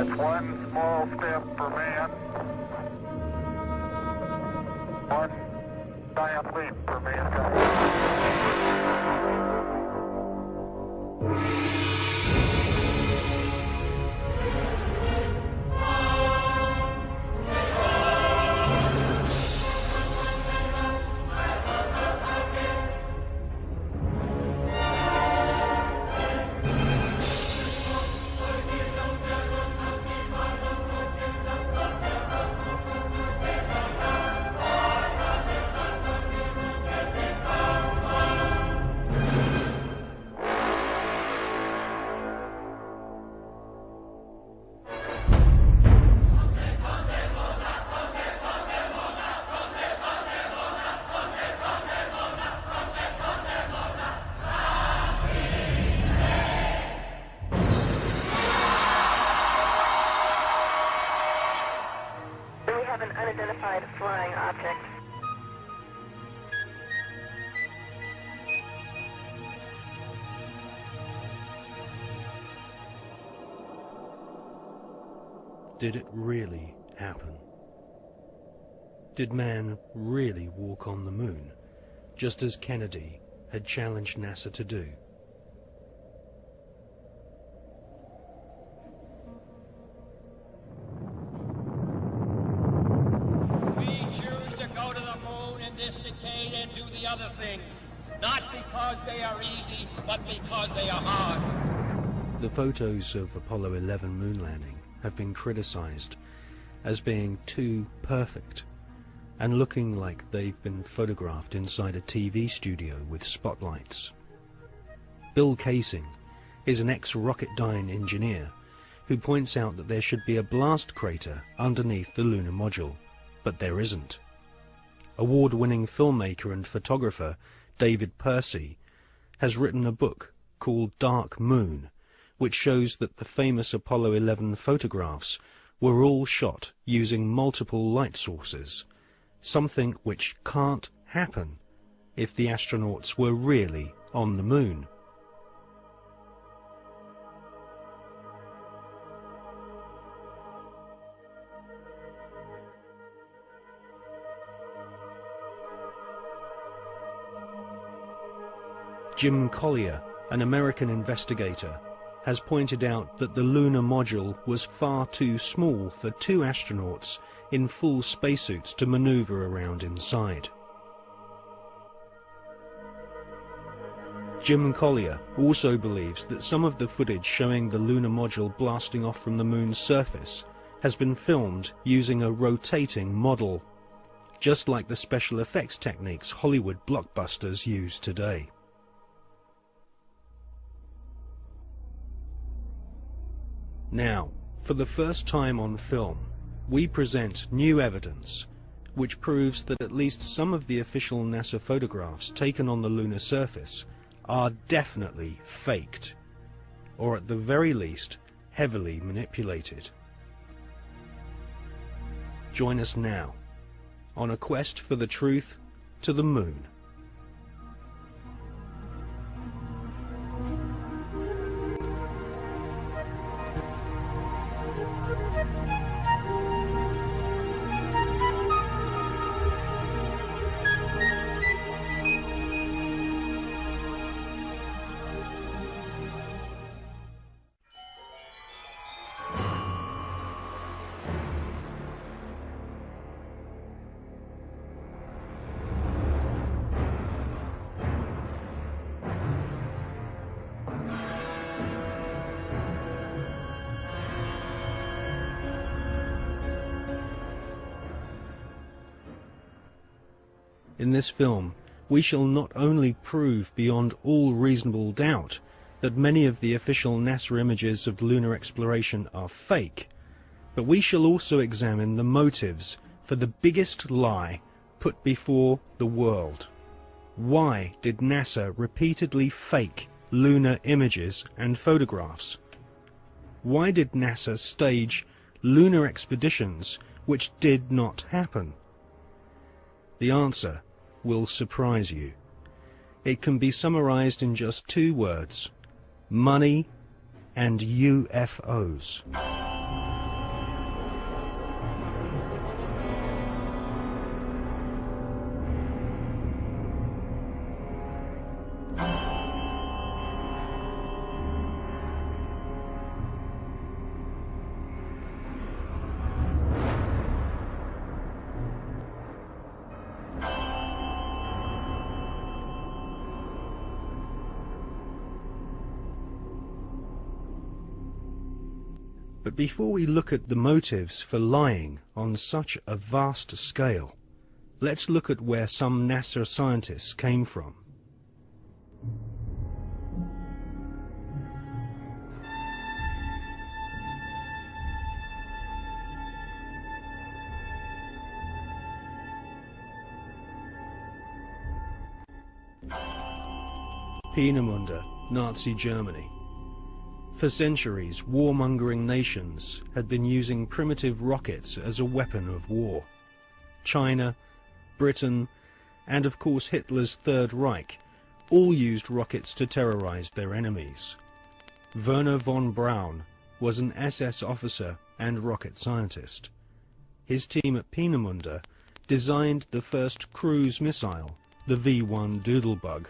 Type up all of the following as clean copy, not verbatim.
It's one small step for man, one giant leap for mankind. An unidentified flying object. Did it really happen? Did man really walk on the moon, just as Kennedy had challenged NASA to do? And do the other things, not because they are easy, but because they are hard. The photos of Apollo 11 moon landing have been criticized as being too perfect and looking like they've been photographed inside a TV studio with spotlights. Bill Casing is an ex-Rocketdyne engineer who points out that there should be a blast crater underneath the lunar module, but there isn't. Award-winning filmmaker and photographer David Percy has written a book called Dark Moon, which shows that the famous Apollo 11 photographs were all shot using multiple light sources, something which can't happen if the astronauts were really on the moon. Jim Collier, an American investigator, has pointed out that the lunar module was far too small for two astronauts in full spacesuits to maneuver around inside. Jim Collier also believes that some of the footage showing the lunar module blasting off from the moon's surface has been filmed using a rotating model, just like the special effects techniques Hollywood blockbusters use today. Now, for the first time on film, we present new evidence which proves that at least some of the official NASA photographs taken on the lunar surface are definitely faked, or at the very least, heavily manipulated. Join us now on a quest for the truth to the moon. In this film, we shall not only prove beyond all reasonable doubt that many of the official NASA images of lunar exploration are fake, but we shall also examine the motives for the biggest lie put before the world. Why did NASA repeatedly fake lunar images and photographs? Why did NASA stage lunar expeditions which did not happen? The answer will surprise you. It can be summarized in just two words: money and UFOs. But before we look at the motives for lying on such a vast scale, let's look at where some NASA scientists came from. Peenemünde, Nazi Germany. For centuries, warmongering nations had been using primitive rockets as a weapon of war. China, Britain, and of course Hitler's Third Reich all used rockets to terrorize their enemies. Werner von Braun was an SS officer and rocket scientist. His team at Peenemünde designed the first cruise missile, the V-1 Doodlebug.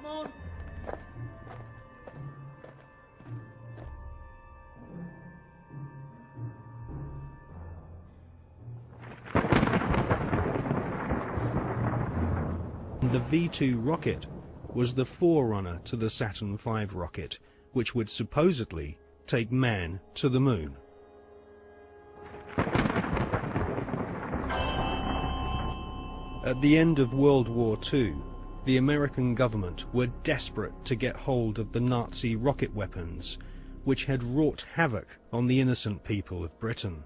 Come on! The V-2 rocket was the forerunner to the Saturn V rocket, which would supposedly take man to the moon. At the end of World War II, the American government were desperate to get hold of the Nazi rocket weapons, which had wrought havoc on the innocent people of Britain.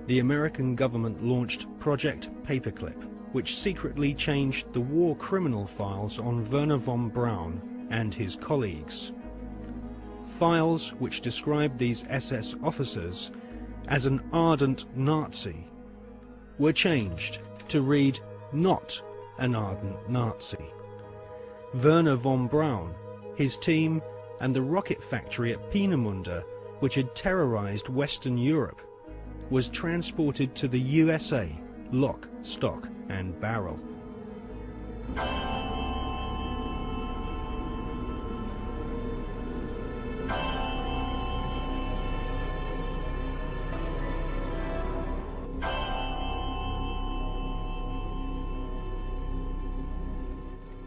The American government launched Project Paperclip, which secretly changed the war criminal files on Werner von Braun and his colleagues. Files which described these SS officers as an ardent Nazi were changed to read not an ardent Nazi. Werner von Braun, his team, and the rocket factory at Peenemünde, which had terrorized Western Europe, was transported to the USA, lock, stock, and barrel.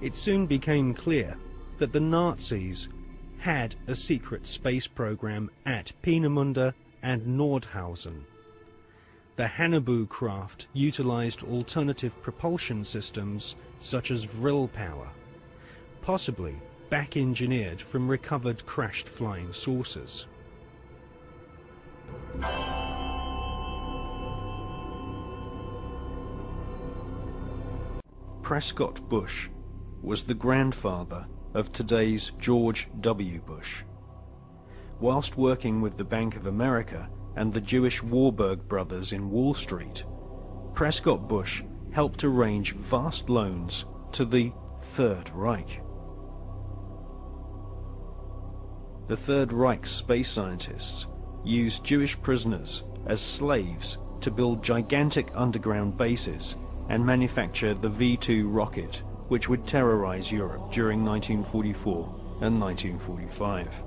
It soon became clear that the Nazis had a secret space program at Peenemünde and Nordhausen. The Hannibal craft utilized alternative propulsion systems such as vril power, possibly back-engineered from recovered crashed flying saucers. Prescott Bush was the grandfather of today's George W. Bush. Whilst working with the Bank of America and the Jewish Warburg brothers in Wall Street, Prescott Bush helped arrange vast loans to the Third Reich. The Third Reich's space scientists used Jewish prisoners as slaves to build gigantic underground bases and manufacture the V-2 rocket, which would terrorize Europe during 1944 and 1945.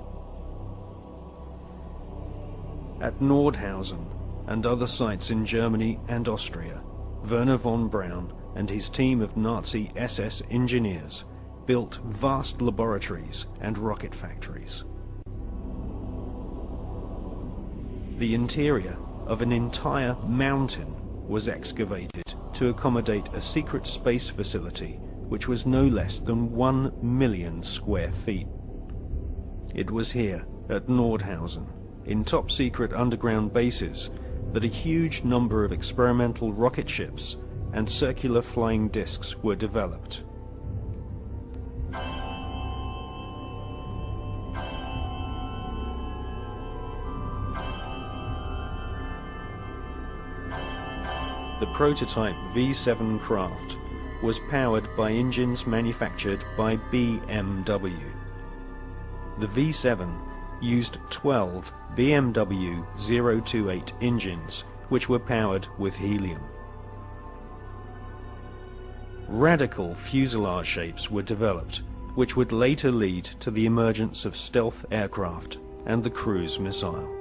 At Nordhausen and other sites in Germany and Austria, Werner von Braun and his team of Nazi SS engineers built vast laboratories and rocket factories. The interior of an entire mountain was excavated to accommodate a secret space facility which was no less than 1 million square feet. It was here, at Nordhausen, in top-secret underground bases, that a huge number of experimental rocket ships and circular flying discs were developed. The prototype V-7 craft was powered by engines manufactured by BMW. The V-7 used 12 BMW 028 engines, which were powered with helium. radical fuselage shapes were developed, which would later lead to the emergence of stealth aircraft and the cruise missile.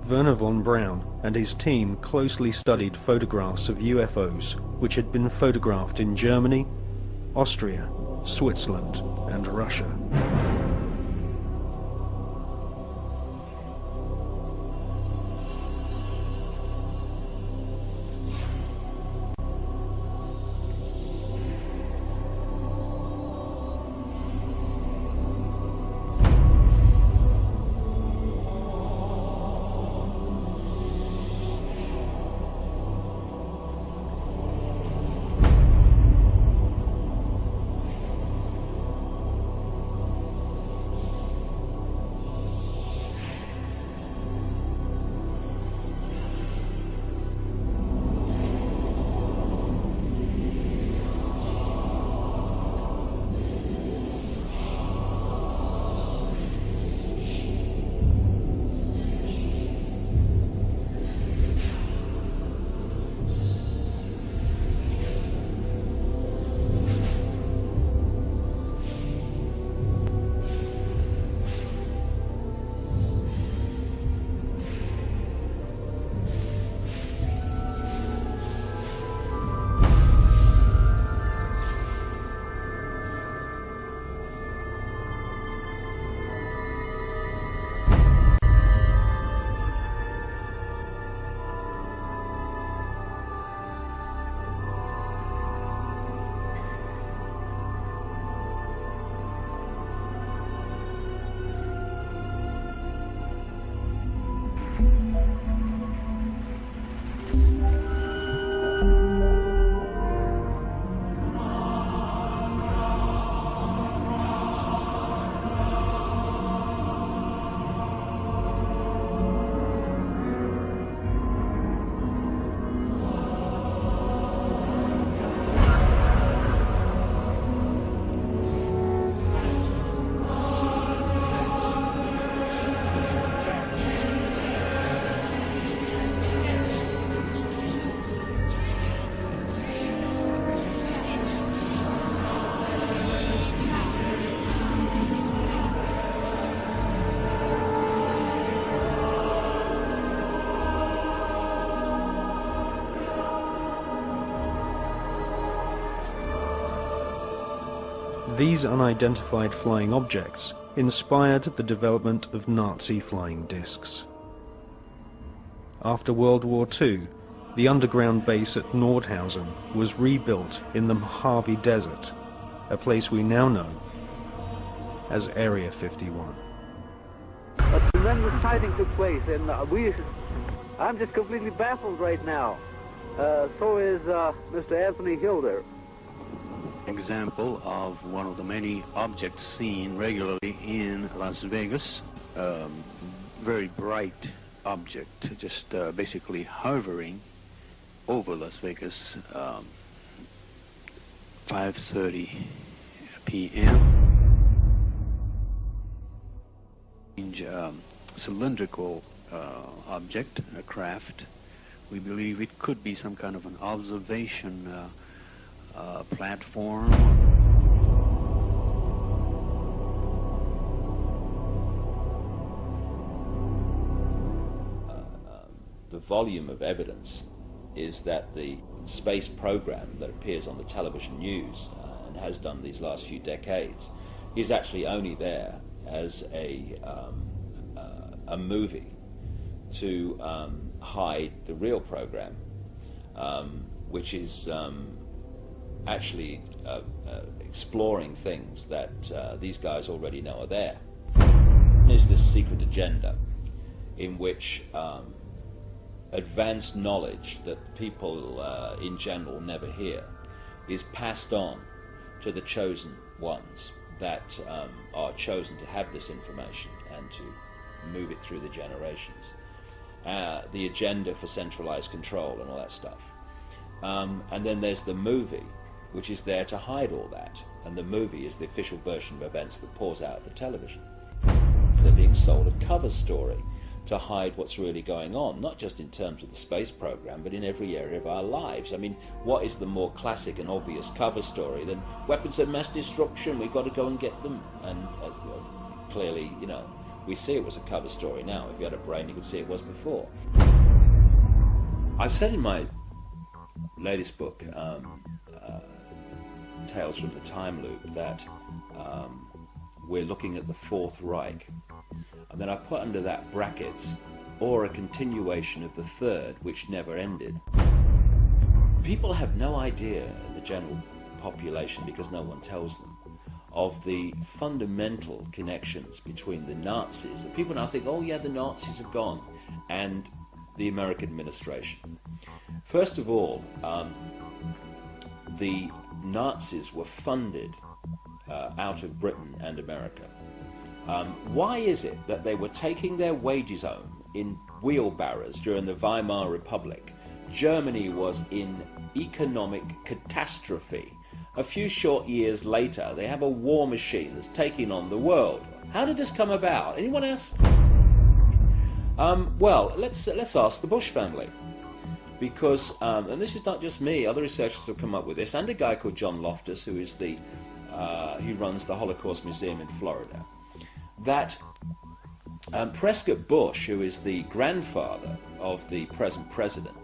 Werner von Braun and his team closely studied photographs of UFOs which had been photographed in Germany, Austria, Switzerland, and Russia. These unidentified flying objects inspired the development of Nazi flying discs. After World War II, the underground base at Nordhausen was rebuilt in the Mojave Desert, a place we now know as Area 51. A tremendous sighting took place, and I'm just completely baffled right now. So is Mr. Anthony Hilder. Example of one of the many objects seen regularly in Las Vegas. Very bright object, just basically hovering over Las Vegas. 5:30 p.m. Cylindrical object, a craft. We believe it could be some kind of an observation platform. The volume of evidence is that the space program that appears on the television news and has done these last few decades is actually only there as a movie to hide the real program, which is actually exploring things that these guys already know are there. Is this secret agenda in which advanced knowledge that people in general never hear is passed on to the chosen ones that are chosen to have this information and to move it through the generations. The agenda for centralized control and all that stuff. And then there's the movie, which is there to hide all that. And the movie is the official version of events that pours out of the television. They're being sold a cover story to hide what's really going on, not just in terms of the space program, but in every area of our lives. I mean, what is the more classic and obvious cover story than weapons of mass destruction, we've got to go and get them? And clearly, you know, we see it was a cover story now. If you had a brain, you could see it was before. I've said in my latest book, Tales from the Time Loop, that we're looking at the Fourth Reich. And then I put under that brackets, or a continuation of the Third, which never ended. People have no idea, the general population, because no one tells them, of the fundamental connections between the Nazis. The people now think, oh yeah, the Nazis have gone, and the American administration. First of all, the Nazis were funded out of Britain and America. Why is it that they were taking their wages home in wheelbarrows during the Weimar Republic? Germany was in economic catastrophe. A few short years later, they have a war machine that's taking on the world. How did this come about? Anyone else? Well, let's ask the Bush family. Because, and this is not just me, other researchers have come up with this, and a guy called John Loftus, who is he runs the Holocaust Museum in Florida, that Prescott Bush, who is the grandfather of the present president,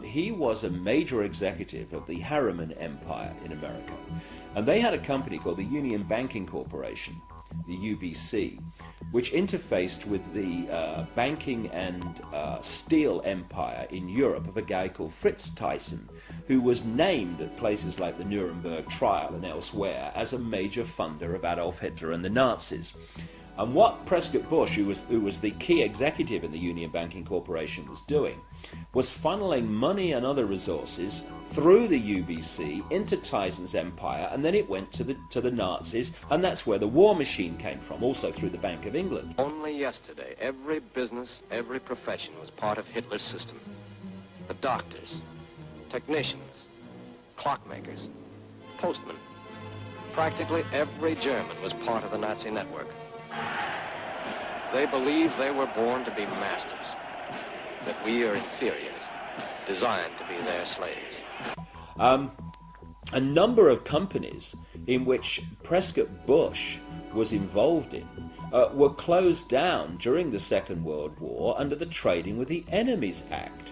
he was a major executive of the Harriman Empire in America. And they had a company called the Union Banking Corporation, the UBC, which interfaced with the banking and steel empire in Europe of a guy called Fritz Thyssen, who was named at places like the Nuremberg trial and elsewhere as a major funder of Adolf Hitler and the Nazis. And what Prescott Bush, who was the key executive in the Union Banking Corporation, was doing was funneling money and other resources through the UBC into Thyssen's empire, and then it went to the Nazis, and that's where the war machine came from, also through the Bank of England. Only yesterday, every business, every profession was part of Hitler's system. The doctors, technicians, clockmakers, postmen. Practically every German was part of the Nazi network. They believe they were born to be masters, that we are inferiors, designed to be their slaves. A number of companies in which Prescott Bush was involved in were closed down during the Second World War under the Trading with the Enemies Act.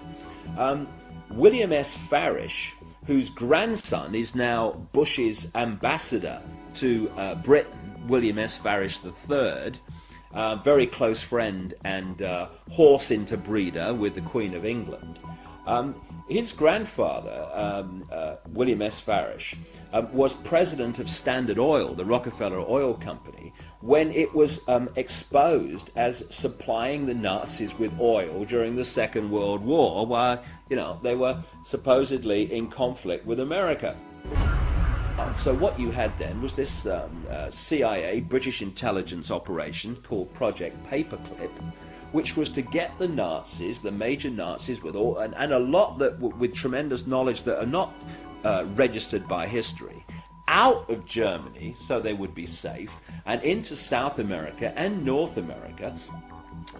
William S. Farish, whose grandson is now Bush's ambassador to Britain, William S. Farish III, very close friend and horse interbreeder with the Queen of England. His grandfather, William S. Farish, was president of Standard Oil, the Rockefeller Oil Company, when it was exposed as supplying the Nazis with oil during the Second World War, while they were supposedly in conflict with America. So what you had then was this CIA, British intelligence operation called Project Paperclip, which was to get the Nazis, the major Nazis, with all and a lot that with tremendous knowledge that are not registered by history, out of Germany so they would be safe, and into South America and North America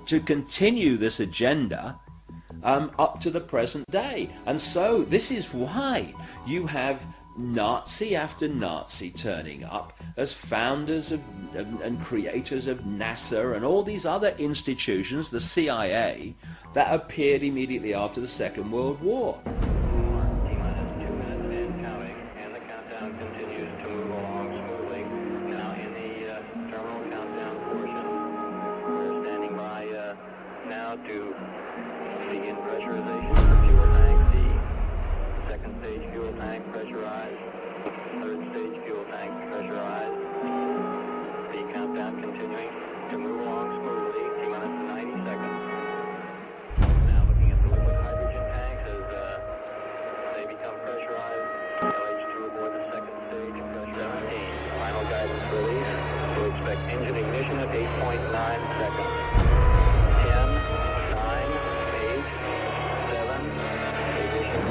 to continue this agenda up to the present day. And so this is why you have Nazi after Nazi turning up as founders of and creators of NASA and all these other institutions, the CIA, that appeared immediately after the Second World War. T-minus 2 minutes and counting, and the countdown continues to move along smoothly. Now in the terminal countdown portion, we're standing by now to begin pressurization of the fuel tank. The guidance release. We'll expect engine ignition at 8.9 seconds. 10, 9, 8, 7, ignition.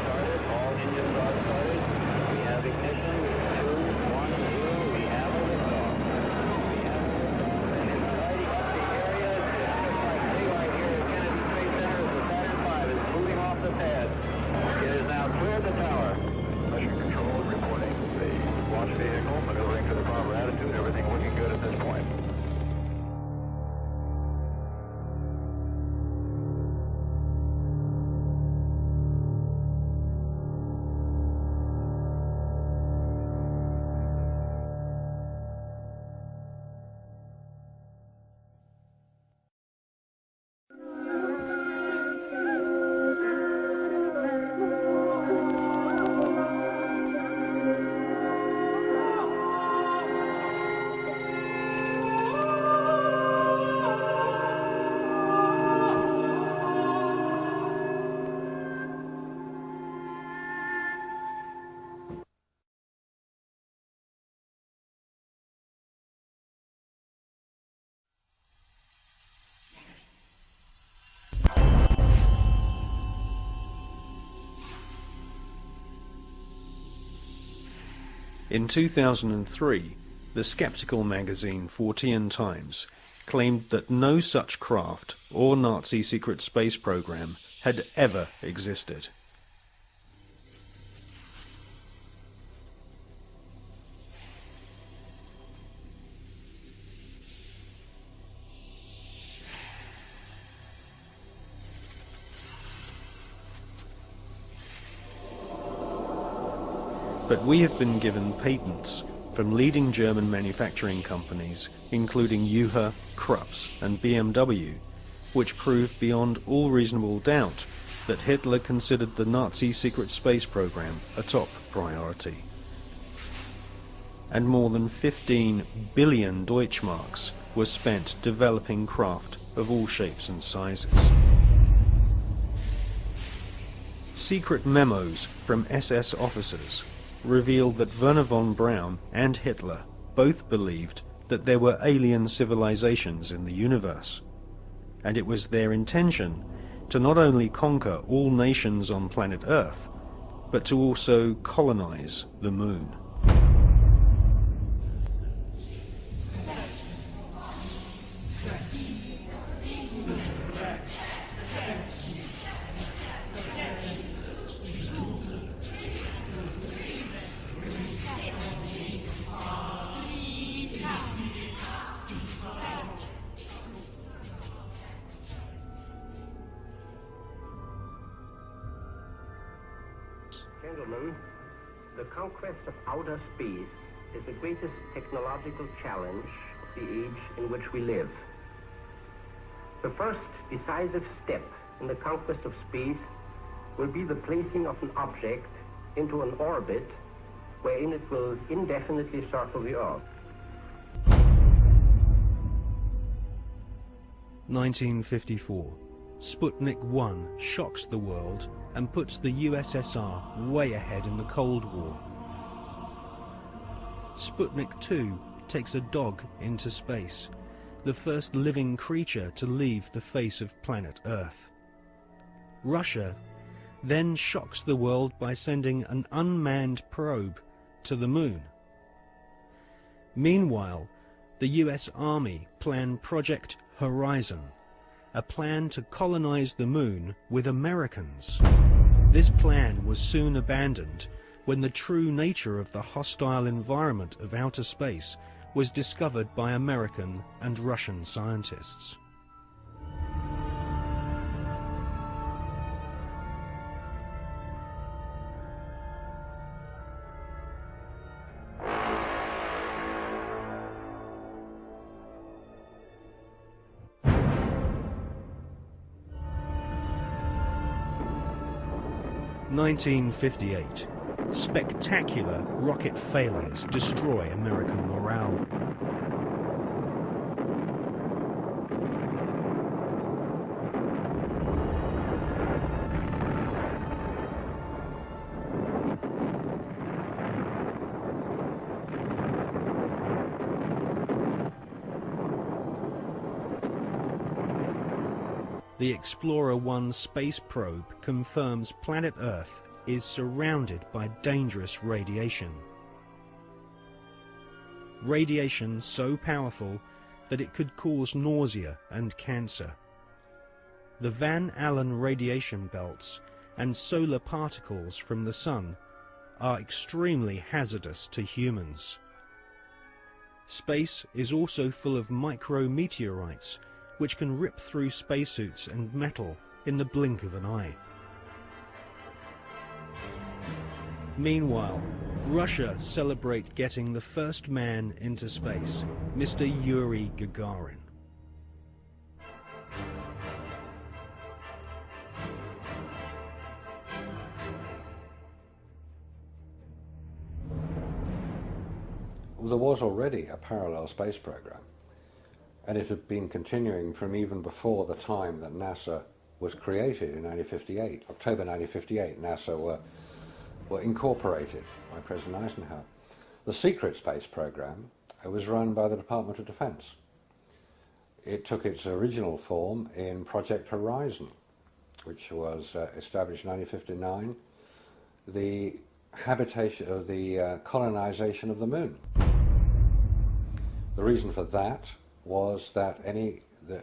Started. All engines are started. We have ignition. 2, 1, 0. We have a liftoff. We have a liftoff. And it's lighting up the area. It's just like daylight here at Kennedy Space Center as the Saturn V is moving off the pad. It has now cleared the tower. Mission control reporting. The launch vehicle maneuvering to the proper attitude. Everything looking good at this point. In 2003, the skeptical magazine Fortean Times claimed that no such craft or Nazi secret space program had ever existed. But we have been given patents from leading German manufacturing companies, including Juha, Krups and BMW, which prove beyond all reasonable doubt that Hitler considered the Nazi secret space program a top priority. And more than 15 billion Deutschmarks were spent developing craft of all shapes and sizes. Secret memos from SS officers revealed that Werner von Braun and Hitler both believed that there were alien civilizations in the universe, and it was their intention to not only conquer all nations on planet Earth, but to also colonize the moon. Gentlemen, the conquest of outer space is the greatest technological challenge of the age in which we live. The first decisive step in the conquest of space will be the placing of an object into an orbit wherein it will indefinitely circle the Earth. 1954. Sputnik 1 shocks the world and puts the USSR way ahead in the Cold War. Sputnik 2 takes a dog into space, the first living creature to leave the face of planet Earth. Russia then shocks the world by sending an unmanned probe to the moon. Meanwhile, the US Army plan Project Horizon, a plan to colonize the moon with Americans. This plan was soon abandoned when the true nature of the hostile environment of outer space was discovered by American and Russian scientists. In 1958, spectacular rocket failures destroy American morale. the Explorer 1 space probe confirms planet Earth is surrounded by dangerous radiation. Radiation so powerful that it could cause nausea and cancer. The Van Allen radiation belts and solar particles from the Sun are extremely hazardous to humans. Space is also full of micrometeorites which can rip through spacesuits and metal in the blink of an eye. Meanwhile, Russia celebrate getting the first man into space, Mr. Yuri Gagarin. There was already a parallel space program, and it had been continuing from even before the time that NASA was created in 1958. October 1958, NASA were incorporated by President Eisenhower. The secret space program was run by the Department of Defense. It took its original form in Project Horizon, which was established in 1959, the habitation of the colonization of the moon. The reason for that was that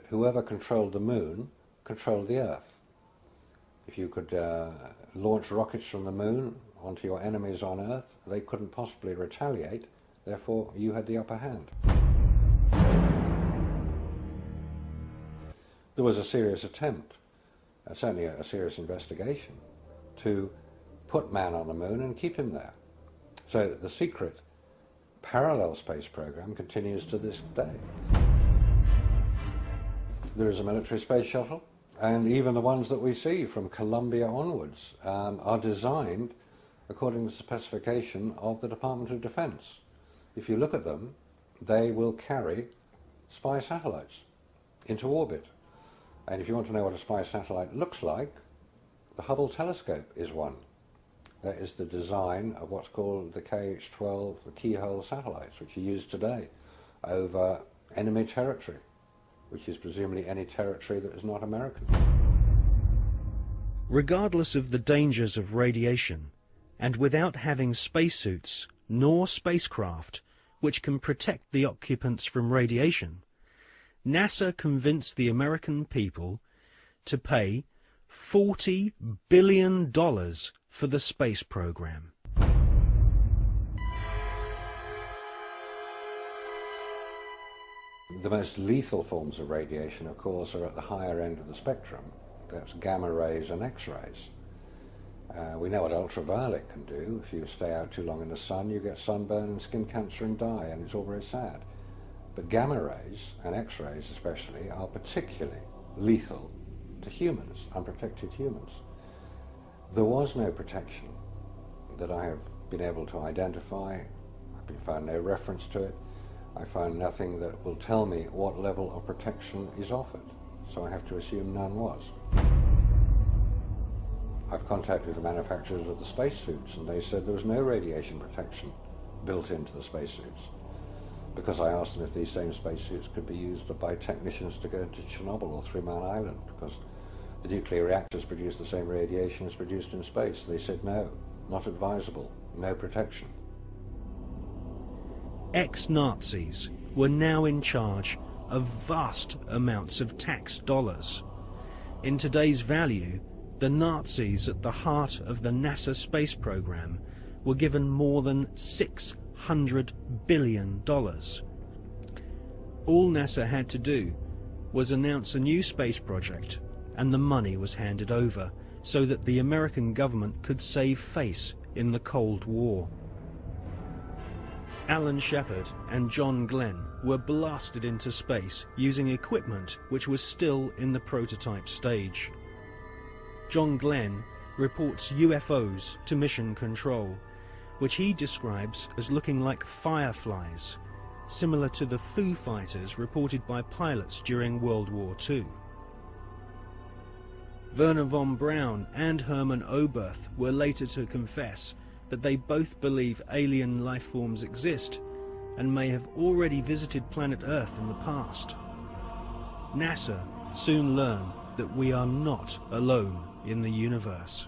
whoever controlled the moon controlled the Earth. If you could launch rockets from the moon onto your enemies on Earth, they couldn't possibly retaliate, therefore you had the upper hand. There was a serious attempt, certainly a serious investigation, to put man on the moon and keep him there. So the secret parallel space program continues to this day. There is a military space shuttle, and even the ones that we see from Columbia onwards are designed according to the specification of the Department of Defense. If you look at them, they will carry spy satellites into orbit. And if you want to know what a spy satellite looks like, the Hubble telescope is one. That is the design of what's called the KH-12, the keyhole satellites, which are used today over enemy territory, which is presumably any territory that is not American. Regardless of the dangers of radiation, and without having spacesuits nor spacecraft which can protect the occupants from radiation, NASA convinced the American people to pay $40 billion for the space program. The most lethal forms of radiation, of course, are at the higher end of the spectrum. That's gamma rays and X-rays. We know what ultraviolet can do. If you stay out too long in the sun, you get sunburn and skin cancer and die, and it's all very sad. But gamma rays, and X-rays especially, are particularly lethal to humans, unprotected humans. There was no protection that I have been able to identify. I've found no reference to it. I found nothing that will tell me what level of protection is offered, so I have to assume none was. I've contacted the manufacturers of the spacesuits, and they said there was no radiation protection built into the spacesuits, because I asked them if these same spacesuits could be used by technicians to go to Chernobyl or 3 Mile Island, because the nuclear reactors produce the same radiation as produced in space. They said no, not advisable, no protection. Ex-Nazis were now in charge of vast amounts of tax dollars. In today's value, the Nazis at the heart of the NASA space program were given more than $600 billion. All NASA had to do was announce a new space project, and the money was handed over so that the American government could save face in the Cold War. Alan Shepard and John Glenn were blasted into space using equipment which was still in the prototype stage. John Glenn reports UFOs to Mission Control, which he describes as looking like fireflies, similar to the Foo Fighters reported by pilots during World War II. Werner von Braun and Hermann Oberth were later to confess that they both believe alien life forms exist and may have already visited planet Earth in the past. NASA soon learned that we are not alone in the universe.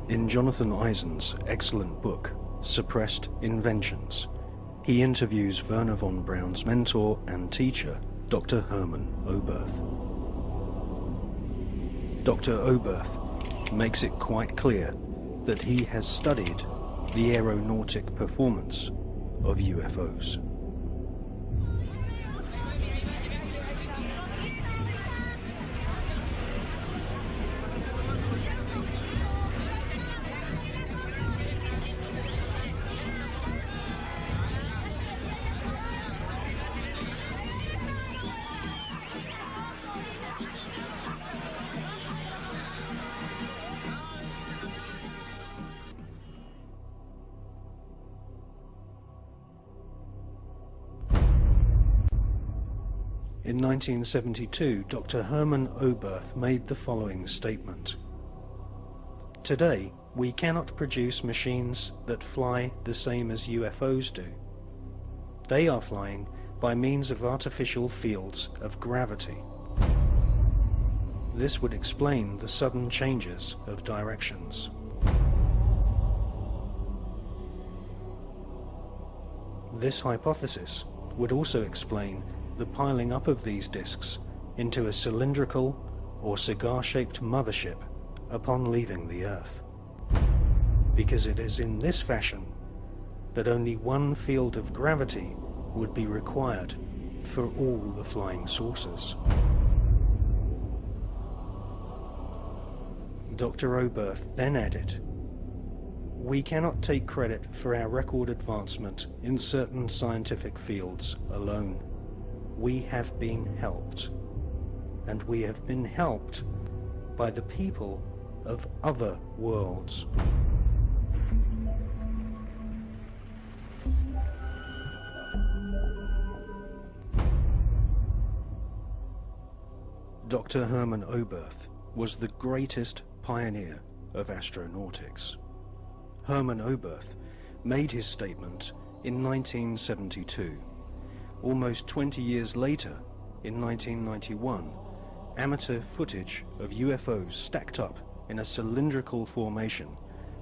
In Jonathan Eisen's excellent book, Suppressed Inventions, he interviews Wernher von Braun's mentor and teacher, Dr. Hermann Oberth. Dr. Oberth makes it quite clear that he has studied the aeronautic performance of UFOs. In 1972, Dr. Hermann Oberth made the following statement. Today, we cannot produce machines that fly the same as UFOs do. They are flying by means of artificial fields of gravity. This would explain the sudden changes of directions. This hypothesis would also explain the piling up of these disks into a cylindrical or cigar-shaped mothership upon leaving the Earth. Because it is in this fashion that only one field of gravity would be required for all the flying saucers. Dr. Oberth then added, "We cannot take credit for our record advancement in certain scientific fields alone. We have been helped, and we have been helped by the people of other worlds." Dr. Hermann Oberth was the greatest pioneer of astronautics. Hermann Oberth made his statement in 1972. Almost 20 years later, in 1991, amateur footage of UFOs stacked up in a cylindrical formation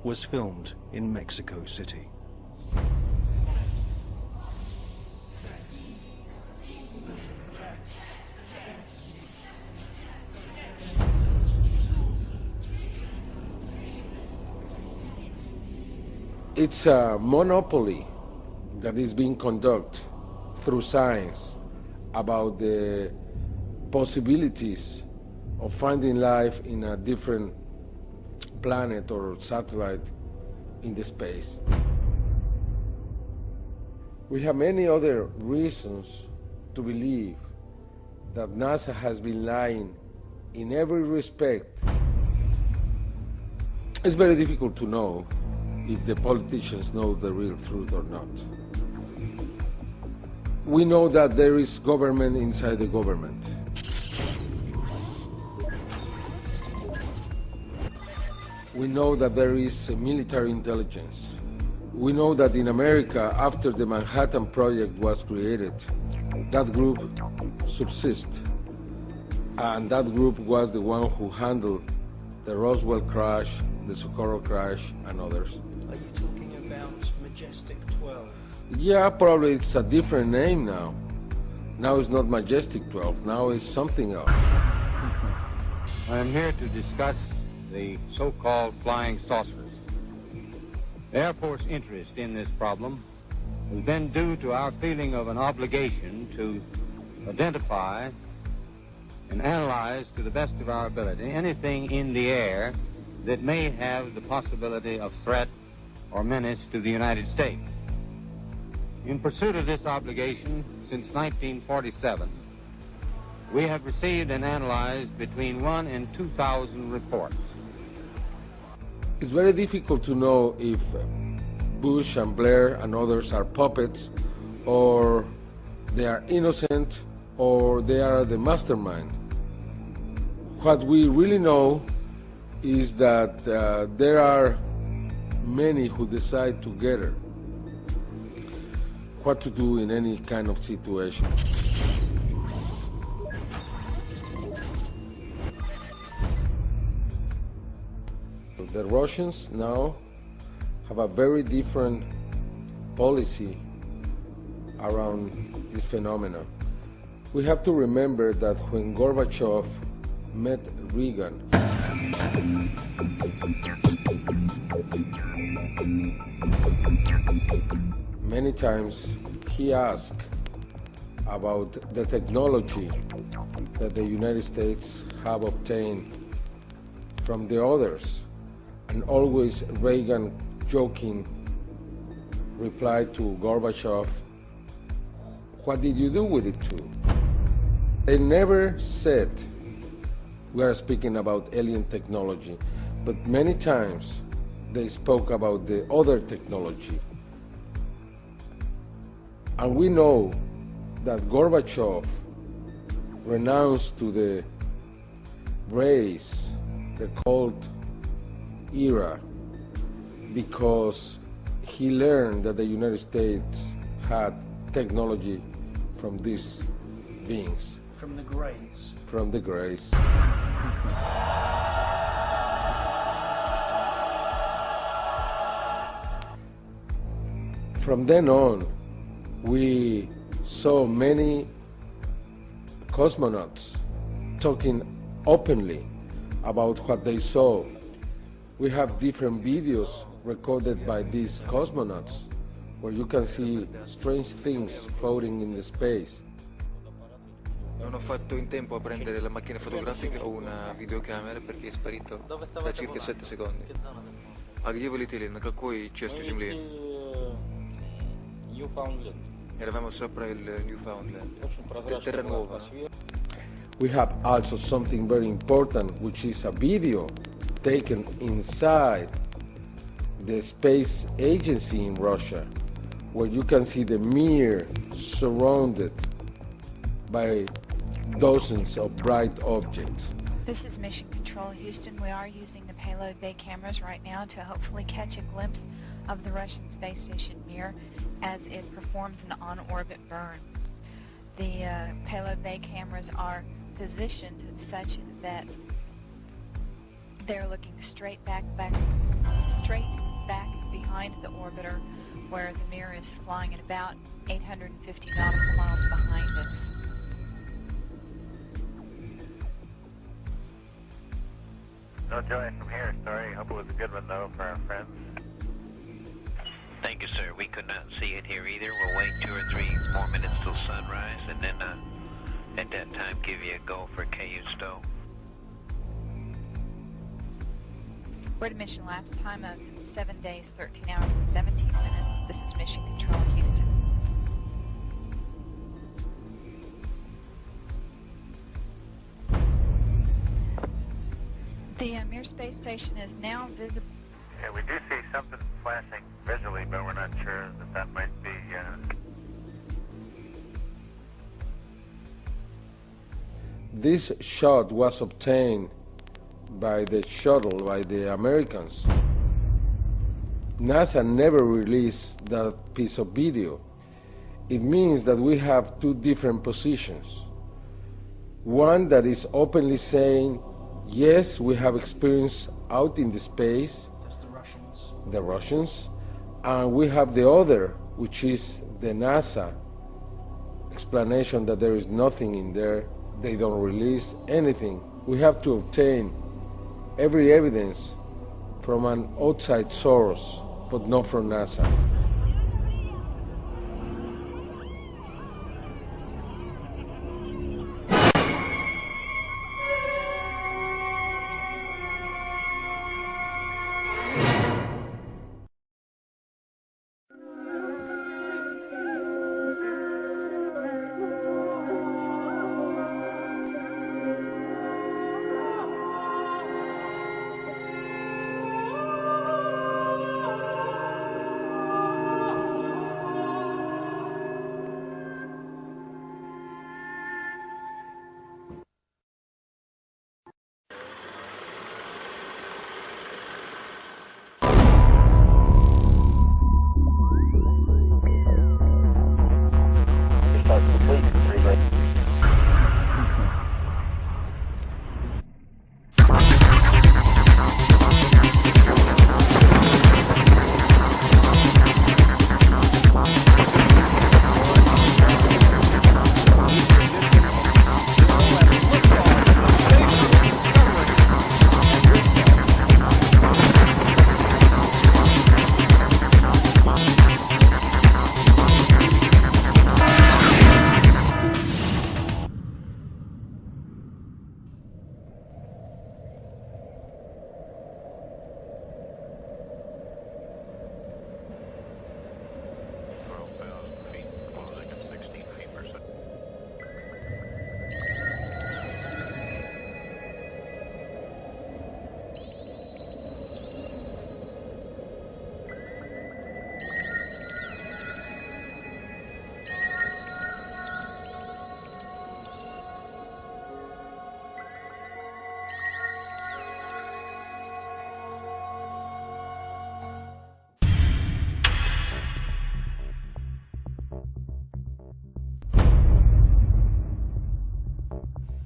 was filmed in Mexico City. It's a monopoly that is being conducted through science about the possibilities of finding life in a different planet or satellite in the space. We have many other reasons to believe that NASA has been lying in every respect. It's very difficult to know if the politicians know the real truth or not. We know that there is government inside the government. We know that there is military intelligence. We know that in America, after the Manhattan Project was created, that group subsists. And that group was the one who handled the Roswell crash, the Socorro crash, and others. Are you talking about Majestic 12? Yeah, probably it's a different name now. Now it's not Majestic 12, now it's something else. I am here to discuss the so-called flying saucers. The Air Force interest in this problem has been due to our feeling of an obligation to identify and analyze to the best of our ability anything in the air that may have the possibility of threat or menace to the United States. In pursuit of this obligation, since 1947, we have received and analyzed between 1,000 and 2,000 reports. It's very difficult to know if Bush and Blair and others are puppets, or they are innocent, or they are the mastermind. What we really know is that there are many who decide together what to do in any kind of situation. The Russians now have a very different policy around this phenomenon. We have to remember that when Gorbachev met Reagan, many times he asked about the technology that the United States have obtained from the others. And always Reagan, joking, replied to Gorbachev, "What did you do with it too?" They never said we are speaking about alien technology, but many times they spoke about the other technology. And we know that Gorbachev renounced to the race, the Cold era, because he learned that the United States had technology from these beings. From the Greys? From the Greys. From then on, we saw many cosmonauts talking openly about what they saw. We have different videos recorded by these cosmonauts where you can see strange things floating in the space. Non ho fatto in tempo a prendere la macchina fotografica o una videocamera perché è sparito da circa 7 secondi. А где вы летели? На какой части Земли? Newfoundland. Eravamo sopra il Newfoundland. Terra Nuova. We have also something very important, which is a video taken inside the space agency in Russia, where you can see the Mir surrounded by dozens of bright objects. This is Mission Control Houston. We are using the payload bay cameras right now to hopefully catch a glimpse of the Russian space station Mir as it performs an on-orbit burn. The payload bay cameras are positioned such that they're looking straight back behind the orbiter, where the Mir is flying at about 850 nautical miles behind it. No joy from here, sorry. Hope it was a good one, though, for our friends. Thank you, sir. We could not see it here either. We'll wait 2 or 3 more minutes till sunrise, and then at that time give you a go for KU stow. We're at a mission lapse time of 7 days, 13 hours, and 17 minutes. This is Mission Control Houston. The Mir space station is now visible. Yeah, we do see something flashing visually, but we're not sure that might be. This shot was obtained by the shuttle, by the Americans. NASA never released that piece of video. It means that we have two different positions. One that is openly saying, yes, we have experience out in the space. That's the Russians. The Russians. And we have the other, which is the NASA explanation that there is nothing in there. They don't release anything. We have to obtain every evidence from an outside source, but not from NASA.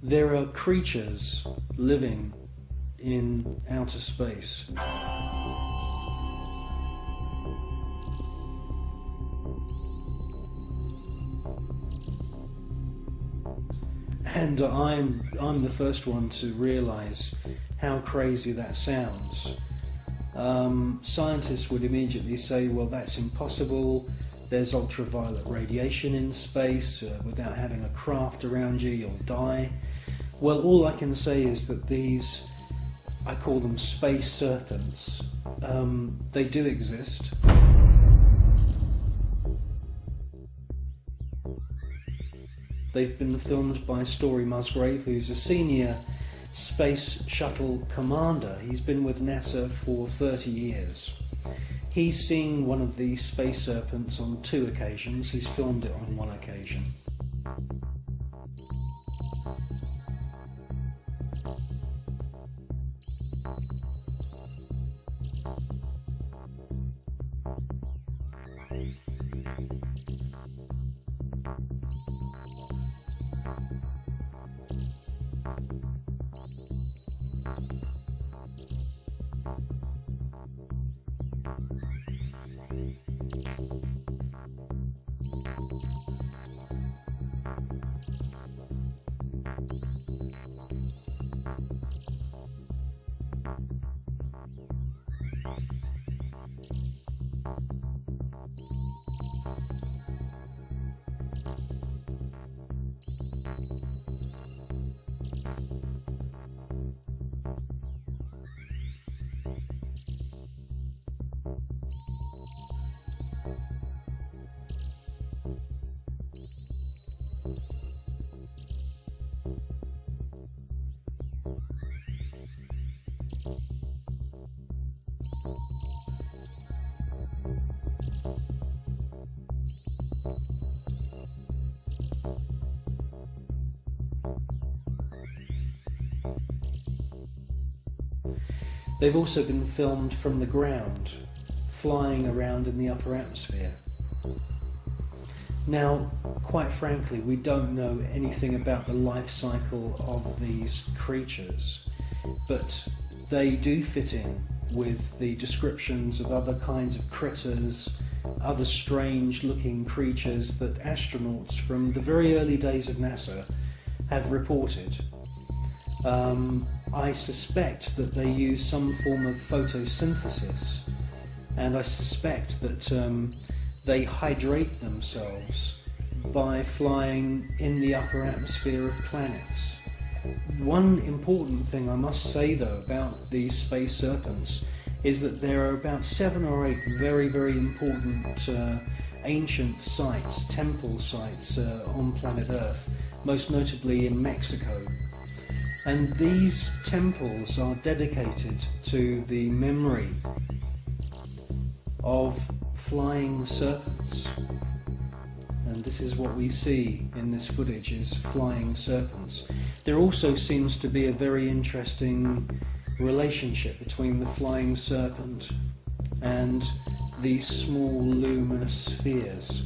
There are creatures living in outer space. And I'm the first one to realize how crazy that sounds. Scientists would immediately say, well, that's impossible. There's ultraviolet radiation in space. Without having a craft around you, you'll die. Well, all I can say is that these, I call them space serpents, they do exist. They've been filmed by Story Musgrave, who's a senior space shuttle commander. He's been with NASA for 30 years. He's seen one of these space serpents on 2 occasions. He's filmed it on 1 occasion. They've also been filmed from the ground, flying around in the upper atmosphere. Now, quite frankly, we don't know anything about the life cycle of these creatures, but they do fit in with the descriptions of other kinds of critters, other strange looking creatures that astronauts from the very early days of NASA have reported. I suspect that they use some form of photosynthesis, and I suspect that they hydrate themselves by flying in the upper atmosphere of planets. One important thing I must say though about these space serpents is that there are about 7 or 8 very, very important ancient sites, temple sites on planet Earth, most notably in Mexico. And these temples are dedicated to the memory of flying serpents. And this is what we see in this footage, is flying serpents. There also seems to be a very interesting relationship between the flying serpent and these small luminous spheres.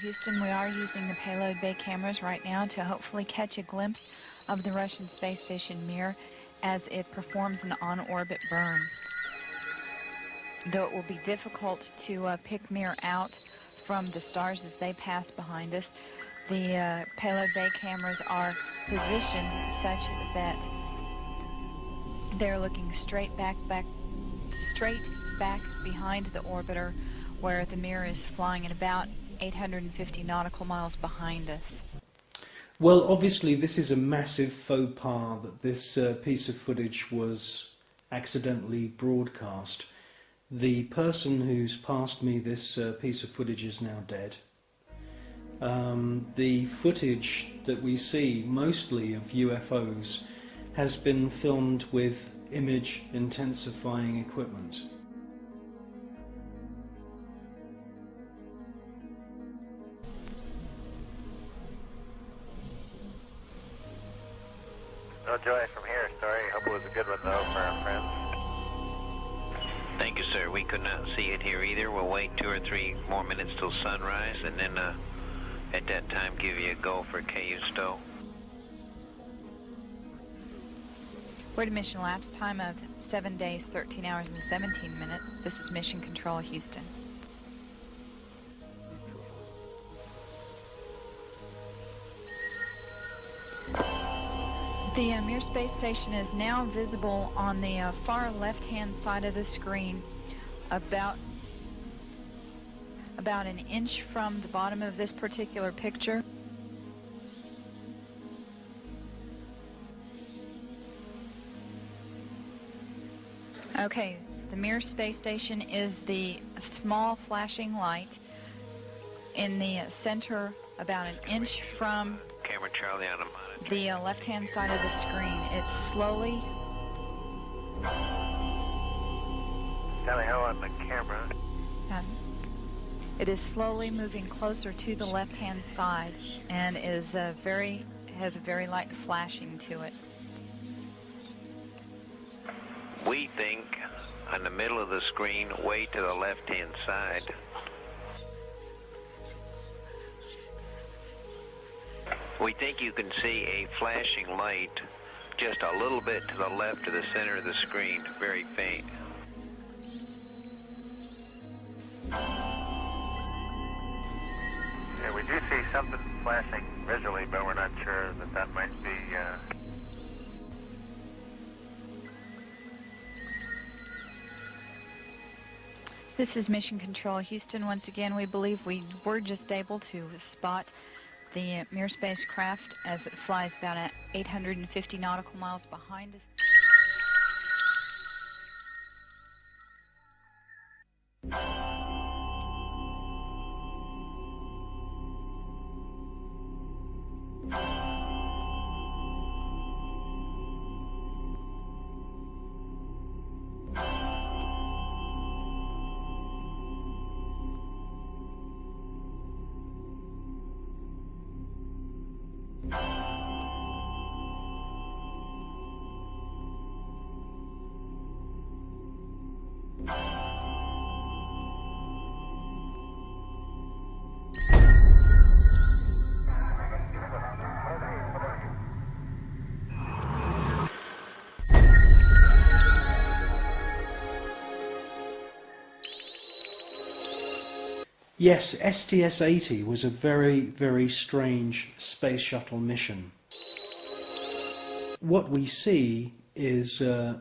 Houston, we are using the payload bay cameras right now to hopefully catch a glimpse of the Russian space station Mir as it performs an on-orbit burn. Though it will be difficult to pick Mir out from the stars as they pass behind us, the payload bay cameras are positioned such that they're looking straight back behind the orbiter, where the Mir is flying at about 850 nautical miles behind us. Well, obviously this is a massive faux pas that this piece of footage was accidentally broadcast. The person who's passed me this piece of footage is now dead. The footage that we see, mostly of UFOs, has been filmed with image intensifying equipment. No joy from here, sorry. Hope it was a good one, though, for our friends. Thank you, sir. We could not see it here either. We'll wait 2 or 3 more minutes till sunrise, and then at that time give you a go for KU stow. We're at a mission lapse time of 7 days, 13 hours, and 17 minutes. This is Mission Control, Houston. The Mir space station is now visible on the far left-hand side of the screen, about an inch from the bottom of this particular picture. Okay, the Mir space station is the small flashing light in the center, about an inch from Camera Charlie on a monitor. The left-hand side of the screen. It's slowly... Tally ho on the camera. It is slowly moving closer to the left-hand side and is has a very light flashing to it. We think on the middle of the screen, way to the left-hand side. We think you can see a flashing light just a little bit to the left of the center of the screen, very faint. Yeah, we do see something flashing visually, but we're not sure that might be... This is Mission Control Houston. Once again, we believe we were just able to spot the Mir spacecraft as it flies about 850 nautical miles behind us. Yes, STS-80 was a very, very strange space shuttle mission. What we see is a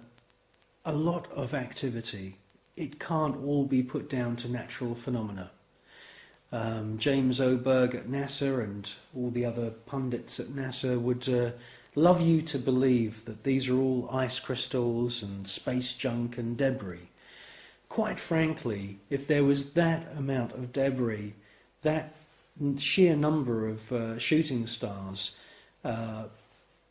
lot of activity. It can't all be put down to natural phenomena. James Oberg at NASA and all the other pundits at NASA would love you to believe that these are all ice crystals and space junk and debris. Quite frankly, if there was that amount of debris, that sheer number of shooting stars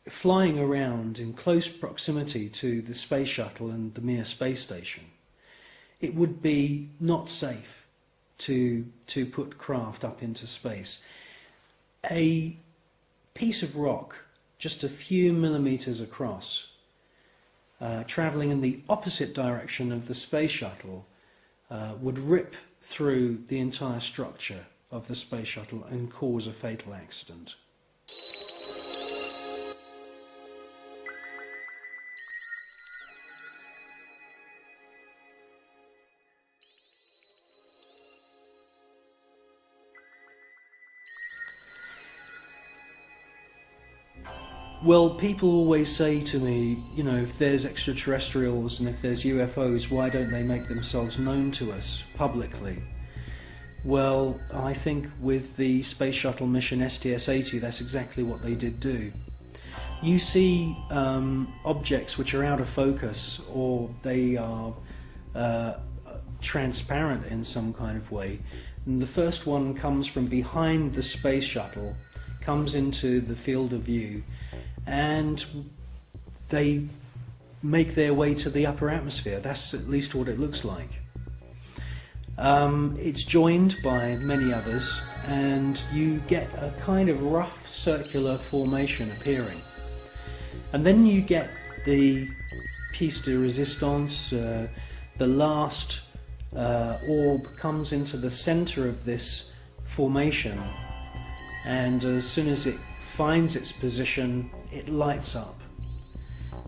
flying around in close proximity to the space shuttle and the Mir space station, it would be not safe to put craft up into space. A piece of rock just a few millimeters across, travelling in the opposite direction of the space shuttle, would rip through the entire structure of the space shuttle and cause a fatal accident. Well, people always say to me, you know, if there's extraterrestrials and if there's UFOs, why don't they make themselves known to us publicly? Well, I think with the space shuttle mission STS-80, that's exactly what they did do. You see objects which are out of focus, or they are transparent in some kind of way. And the first one comes from behind the space shuttle, comes into the field of view, and they make their way to the upper atmosphere. That's at least what it looks like. It's joined by many others, and you get a kind of rough circular formation appearing. And then you get the piece de resistance, the last orb comes into the center of this formation, and as soon as it finds its position, it lights up.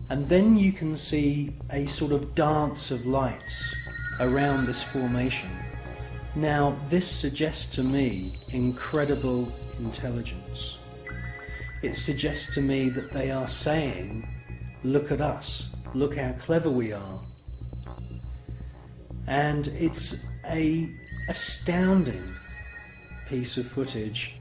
And then you can see a sort of dance of lights around this formation. Now, this suggests to me incredible intelligence. It suggests to me that they are saying, look at us, look how clever we are. And it's an astounding piece of footage.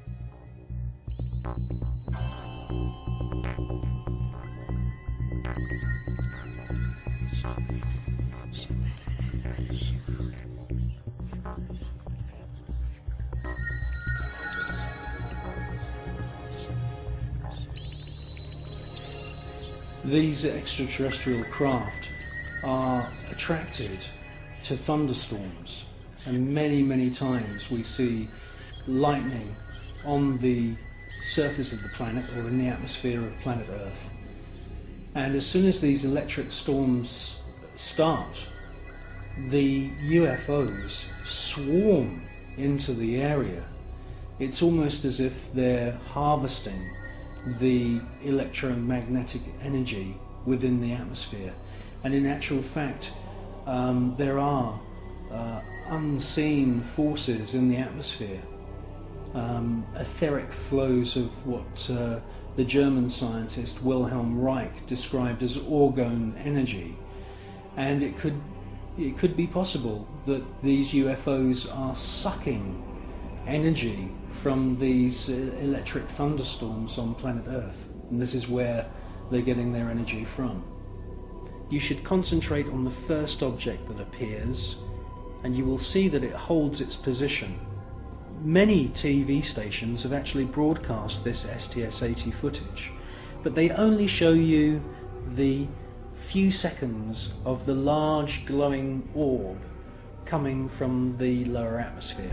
These extraterrestrial craft are attracted to thunderstorms, and many times we see lightning on the surface of the planet or in the atmosphere of planet Earth. And as soon as these electric storms start, the UFOs swarm into the area. It's almost as if they're harvesting the electromagnetic energy within the atmosphere. And in actual fact, there are unseen forces in the atmosphere, etheric flows of what the German scientist Wilhelm Reich described as orgone energy, and it could it could be possible that these UFOs are sucking energy from these electric thunderstorms on planet Earth, and this is where they're getting their energy from. You should concentrate on the first object that appears, and you will see that it holds its position. Many TV stations have actually broadcast this STS-80 footage, but they only show you the few seconds of the large glowing orb coming from the lower atmosphere.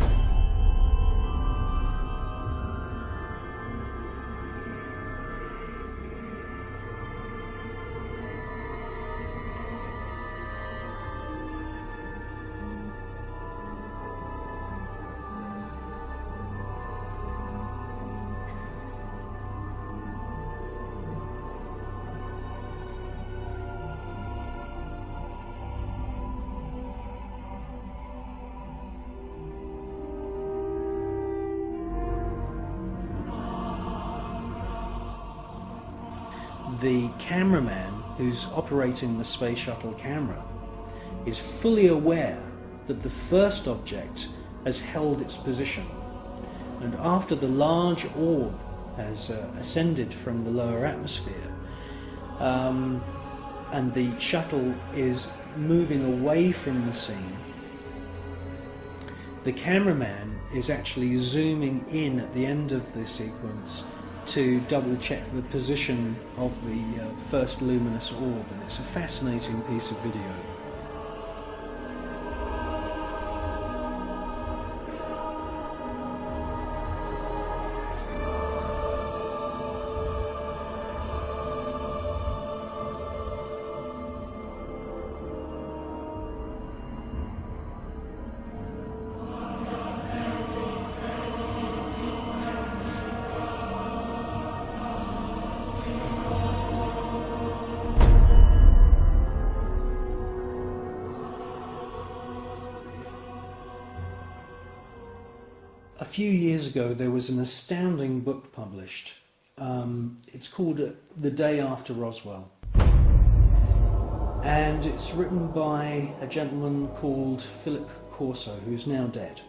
The cameraman who's operating the space shuttle camera is fully aware that the first object has held its position, and after the large orb has ascended from the lower atmosphere and the shuttle is moving away from the scene, the cameraman is actually zooming in at the end of the sequence to double check the position of the first luminous orb, and it's a fascinating piece of video. A few years ago there was an astounding book published. It's called The Day After Roswell, and it's written by a gentleman called Philip Corso, who's now dead.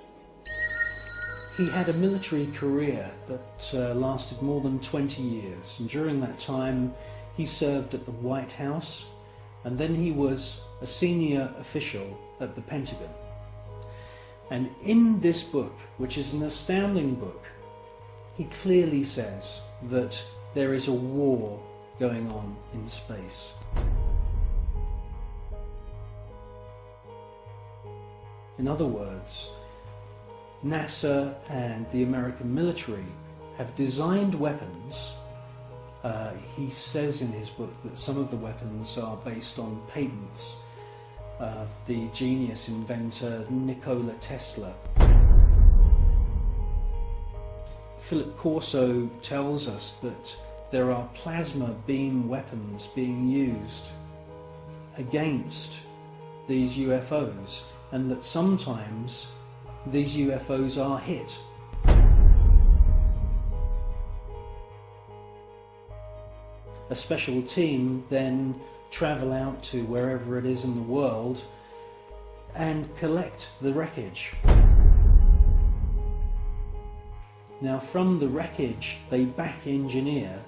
He had a military career that lasted more than 20 years, and during that time he served at the White House, and then he was a senior official at the Pentagon. And in this book, which is an astounding book, he clearly says that there is a war going on in space. In other words, NASA and the American military have designed weapons. He says in his book that some of the weapons are based on patents of the genius inventor Nikola Tesla. Philip Corso tells us that there are plasma beam weapons being used against these UFOs, and that sometimes these UFOs are hit. A special team then travel out to wherever it is in the world and collect the wreckage. Now, from the wreckage they back engineer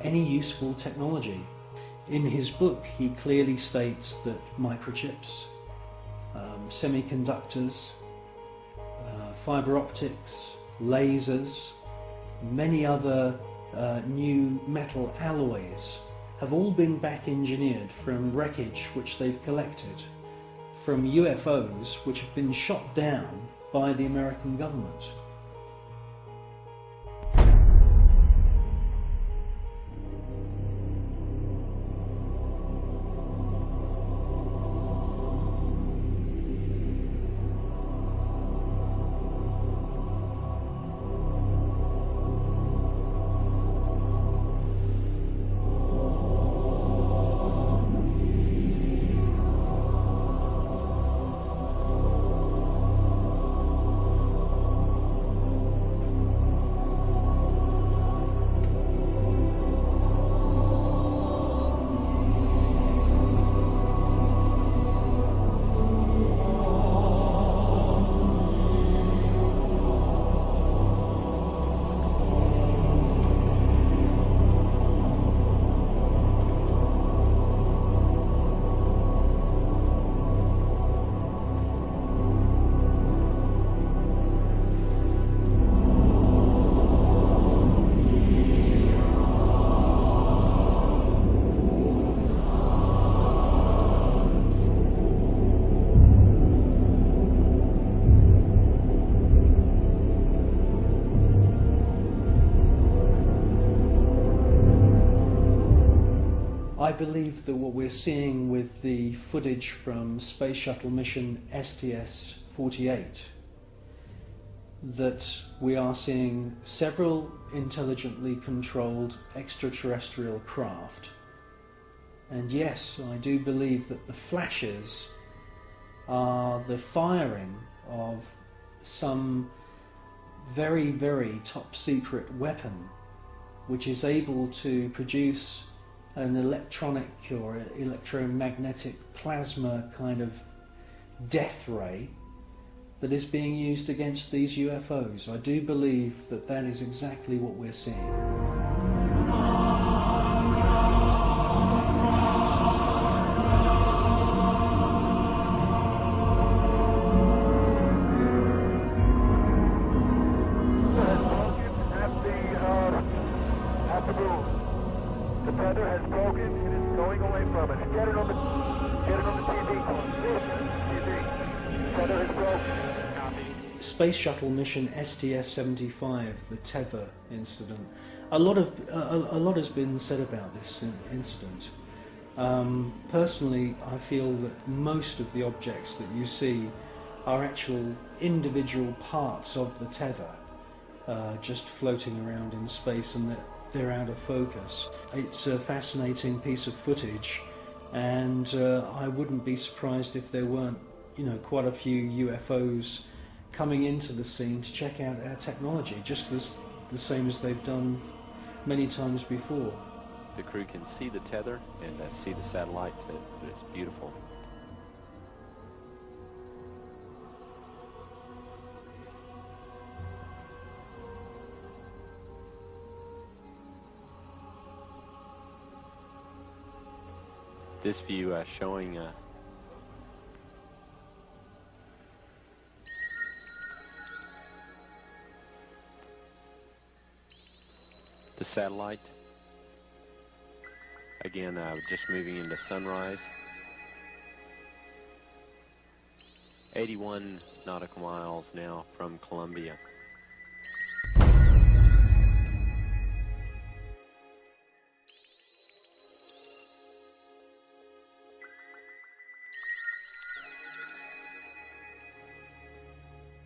any useful technology. In his book he clearly states that microchips, semiconductors, fiber optics, lasers, many other new metal alloys have all been back engineered from wreckage which they've collected from UFOs which have been shot down by the American government. I believe that what we're seeing with the footage from Space Shuttle mission STS-48, that we are seeing several intelligently controlled extraterrestrial craft. And yes, I do believe that the flashes are the firing of some very, very top secret weapon which is able to produce an electronic or electromagnetic plasma kind of death ray that is being used against these UFOs. I do believe that that is exactly what we're seeing. The tether has broken. It is going away from it. Get it on the TV. TV. Tether has broken. Copy. Space Shuttle mission STS-75, the tether incident. A lot has been said about this incident. Personally, I feel that most of the objects that you see are actual individual parts of the tether, just floating around in space, and that they're out of focus. It's a fascinating piece of footage, and I wouldn't be surprised if there weren't, quite a few UFOs coming into the scene to check out our technology, just the same as they've done many times before. The crew can see the tether and see the satellite. It's beautiful. This view showing the satellite. Again, just moving into sunrise. 81 nautical miles now from Columbia.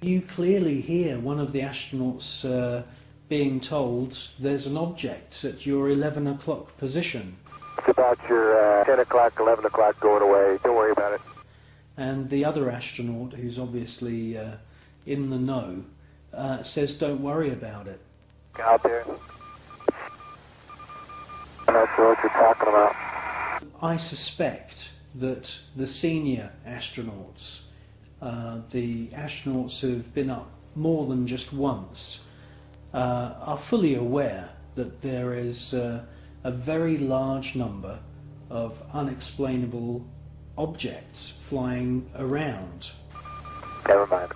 You clearly hear one of the astronauts being told there's an object at your 11 o'clock position. It's about your 10 o'clock, 11 o'clock going away. Don't worry about it. And the other astronaut, who's obviously in the know, says don't worry about it. Out there. I'm not sure what you're talking about. I suspect that the senior astronauts, the astronauts who've been up more than just once, are fully aware that there is a very large number of unexplainable objects flying around. Never mind.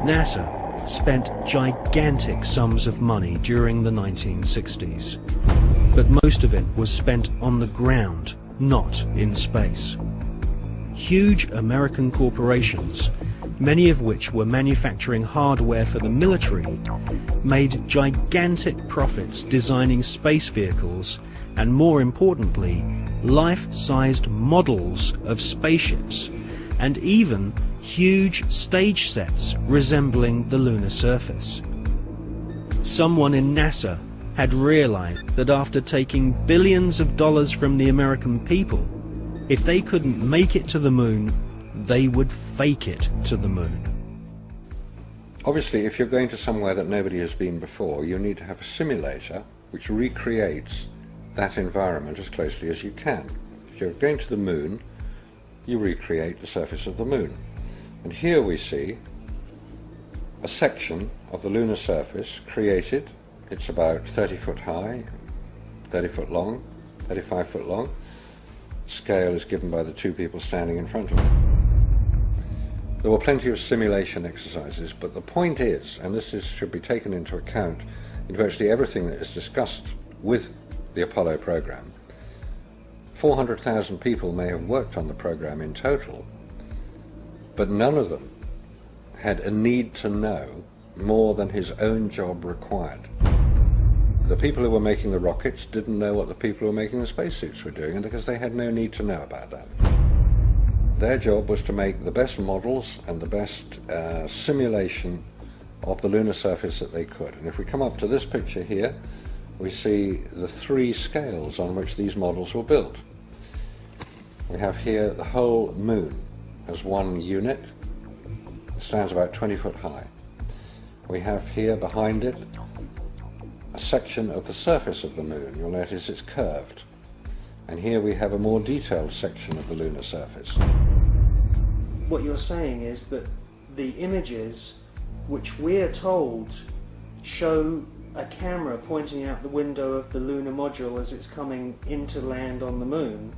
NASA spent gigantic sums of money during the 1960s, but most of it was spent on the ground, not in space. Huge American corporations, many of which were manufacturing hardware for the military, made gigantic profits designing space vehicles and, more importantly, life-sized models of spaceships, and even huge stage sets resembling the lunar surface. Someone in NASA had realized that after taking billions of dollars from the American people, if they couldn't make it to the moon, they would fake it to the moon. Obviously, if you're going to somewhere that nobody has been before, you need to have a simulator which recreates that environment as closely as you can. if you're going to the moon, you recreate the surface of the moon. And here we see a section of the lunar surface created. It's about 30 foot high, 30 foot long, 35 foot long. Scale is given by the two people standing in front of it. There were plenty of simulation exercises, but the point is, and this should be taken into account in virtually everything that is discussed with the Apollo program, 400,000 people may have worked on the program in total, but none of them had a need to know more than his own job required. The people who were making the rockets didn't know what the people who were making the spacesuits were doing, and because they had no need to know about that. Their job was to make the best models and the best simulation of the lunar surface that they could. And if we come up to this picture here, we see the three scales on which these models were built. We have here the whole moon as one unit. It stands about 20 foot high. We have here behind it a section of the surface of the moon. You'll notice it's curved. And here we have a more detailed section of the lunar surface. What you're saying is that the images which we're told show a camera pointing out the window of the lunar module as it's coming into land on the moon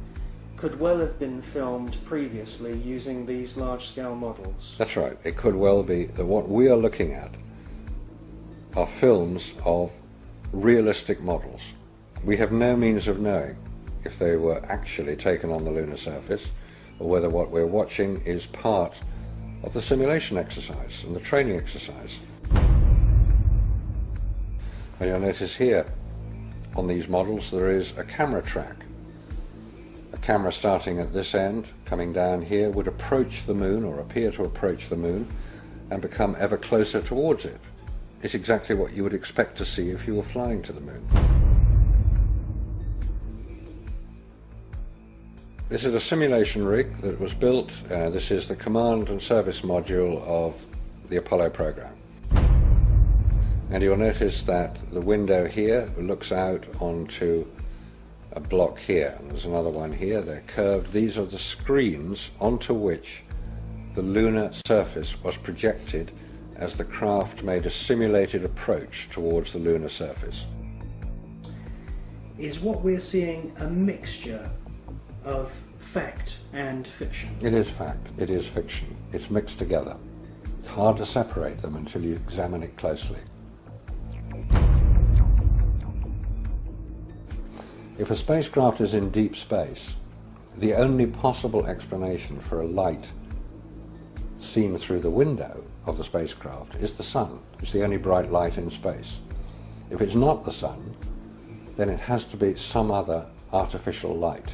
could well have been filmed previously using these large-scale models. That's right. It could well be that what we are looking at are films of realistic models. We have no means of knowing if they were actually taken on the lunar surface or whether what we're watching is part of the simulation exercise and the training exercise. And you'll notice here on these models there is a camera track. A camera starting at this end, coming down here, would approach the moon or appear to approach the moon and become ever closer towards it. It's exactly what you would expect to see if you were flying to the moon. This is a simulation rig that was built. This is the command and service module of the Apollo program. And you'll notice that the window here looks out onto a block here. There's another one here. They're curved. These are the screens onto which the lunar surface was projected as the craft made a simulated approach towards the lunar surface. Is what we're seeing a mixture of fact and fiction? It is fact. It is fiction. It's mixed together. It's hard to separate them until you examine it closely. If a spacecraft is in deep space, the only possible explanation for a light seen through the window of the spacecraft is the sun. It's the only bright light in space. If it's not the sun, then it has to be some other artificial light,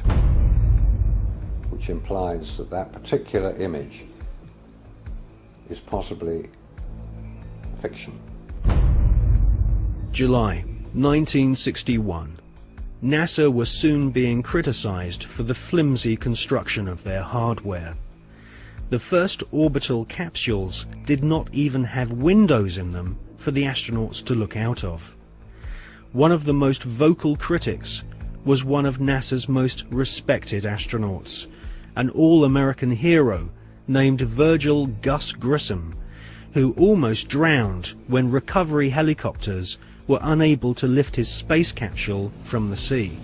which implies that that particular image is possibly fiction. July 1961. NASA was soon being criticized for the flimsy construction of their hardware. The first orbital capsules did not even have windows in them for the astronauts to look out of. One of the most vocal critics was one of NASA's most respected astronauts, an all-American hero named Virgil Gus Grissom, who almost drowned when recovery helicopters were unable to lift his space capsule from the sea.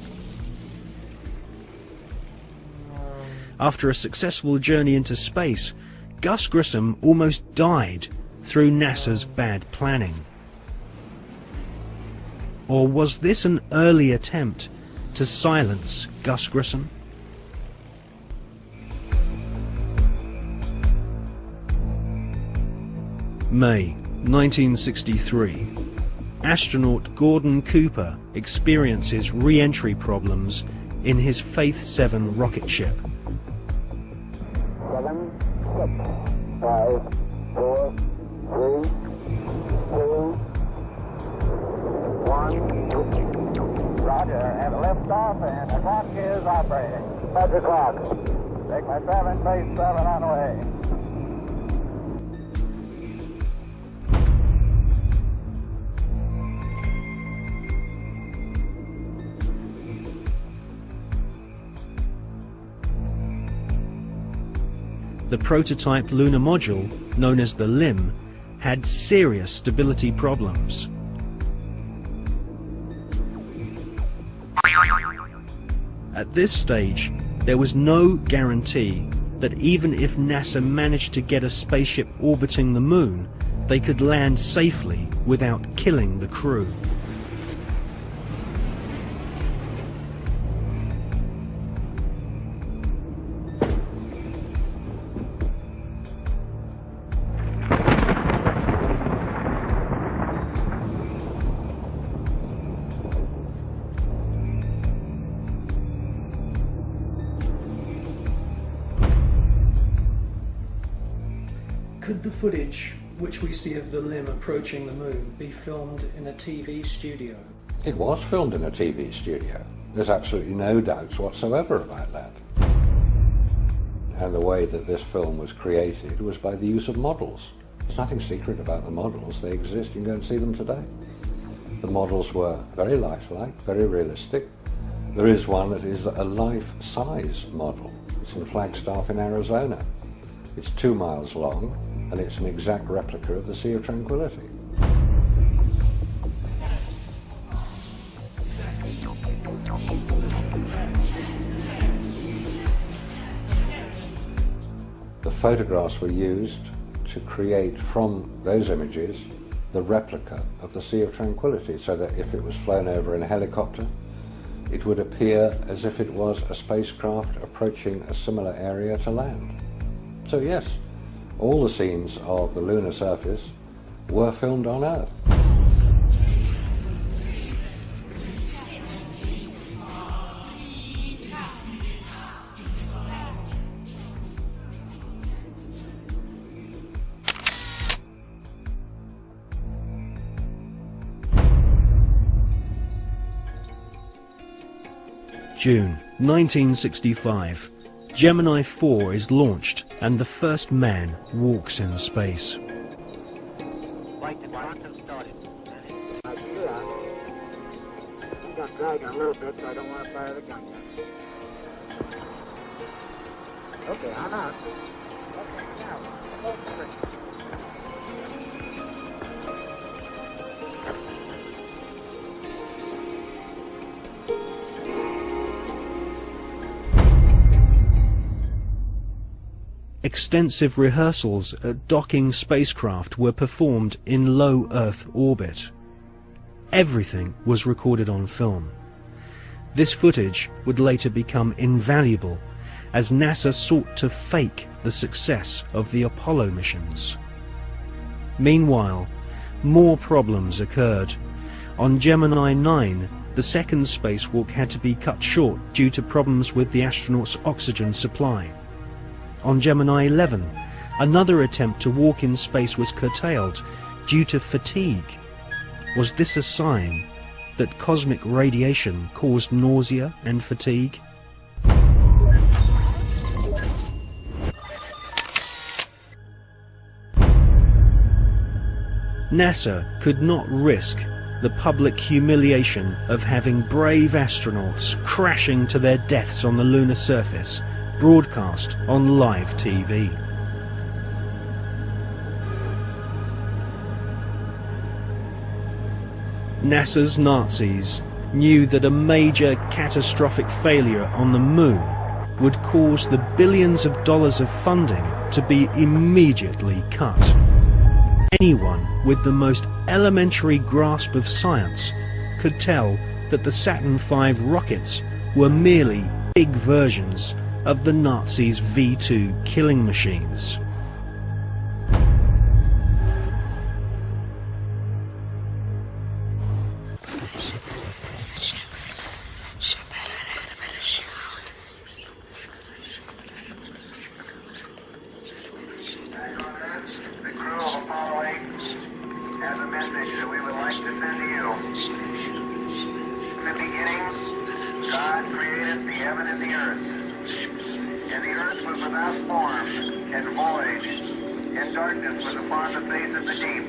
After a successful journey into space, Gus Grissom almost died through NASA's bad planning. Or was this an early attempt to silence Gus Grissom? May 1963. Astronaut Gordon Cooper experiences re-entry problems in his Faith 7 rocket ship. 7, 6, 5, 4, 3, 2, 1. Roger, and lift off, and the clock is operating. Start the clock. Take my 7, base 7 on the way. the prototype lunar module, known as the LIM, had serious stability problems. At this stage, there was no guarantee that even if NASA managed to get a spaceship orbiting the moon, they could land safely without killing the crew. Could the footage which we see of the LIM approaching the moon be filmed in a TV studio? It was filmed in a TV studio. There's absolutely no doubts whatsoever about that. And the way that this film was created was by the use of models. There's nothing secret about the models. They exist. You can go and see them today. The models were very lifelike, very realistic. There is one that is a life-size model. It's in Flagstaff in Arizona. It's 2 miles long, and it's an exact replica of the Sea of Tranquility. The photographs were used to create from those images the replica of the Sea of Tranquility, so that if it was flown over in a helicopter, it would appear as if it was a spacecraft approaching a similar area to land. So yes, all the scenes of the lunar surface were filmed on Earth. June 1965. Gemini 4 is launched and the first man walks in space. Like the quantum started. I got dragging a little bit, so I don't want to fire the gun yet. Okay, I'm out. Okay, now, Extensive rehearsals at docking spacecraft were performed in low Earth orbit. Everything was recorded on film. This footage would later become invaluable as NASA sought to fake the success of the Apollo missions. Meanwhile, more problems occurred. On Gemini 9, the second spacewalk had to be cut short due to problems with the astronauts' oxygen supply. On Gemini 11, another attempt to walk in space was curtailed due to fatigue. Was this a sign that cosmic radiation caused nausea and fatigue? NASA could not risk the public humiliation of having brave astronauts crashing to their deaths on the lunar surface broadcast on live TV. NASA's Nazis knew that a major catastrophic failure on the moon would cause the billions of dollars of funding to be immediately cut. Anyone with the most elementary grasp of science could tell that the Saturn V rockets were merely big versions of the Nazis' V-2 killing machines. The crew of Apollo 8 has a message that we would like to send to you. In the beginning, God created the heaven and the earth. And the earth was without form and void, and darkness was upon the face of the deep.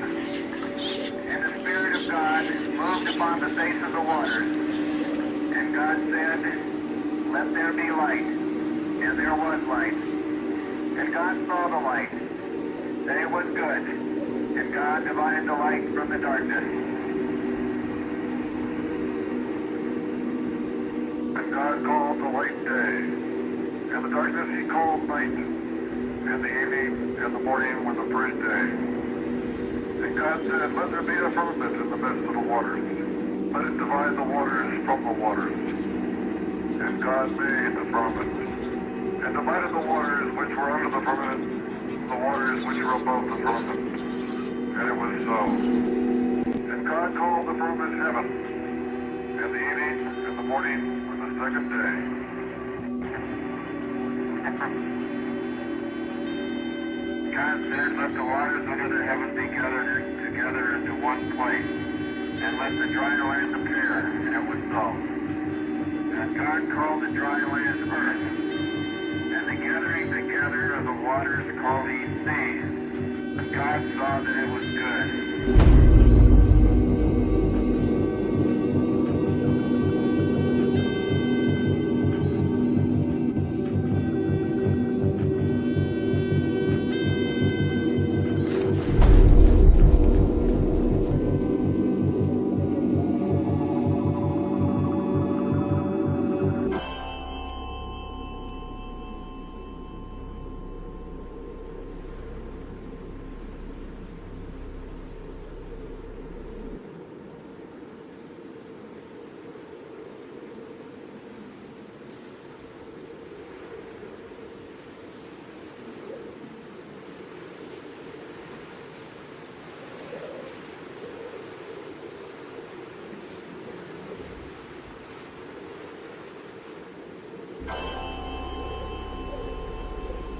And the Spirit of God moved upon the face of the waters. And God said, "Let there be light." And there was light. And God saw the light, that it was good. And God divided the light from the darkness. And God called the light day, and the darkness he called night. And the evening and the morning were the first day. And God said, let there be a firmament in the midst of the waters. Let it divide the waters from the waters. And God made the firmament, and divided the waters which were under the firmament, the waters which were above the firmament. And it was so. And God called the firmament heaven, and the evening and the morning were the second day. God said, let the waters under the heaven be gathered together into one place, and let the dry land appear. And it was so. And God called the dry land earth, and the gathering together of the waters called he seas. And God saw that it was good.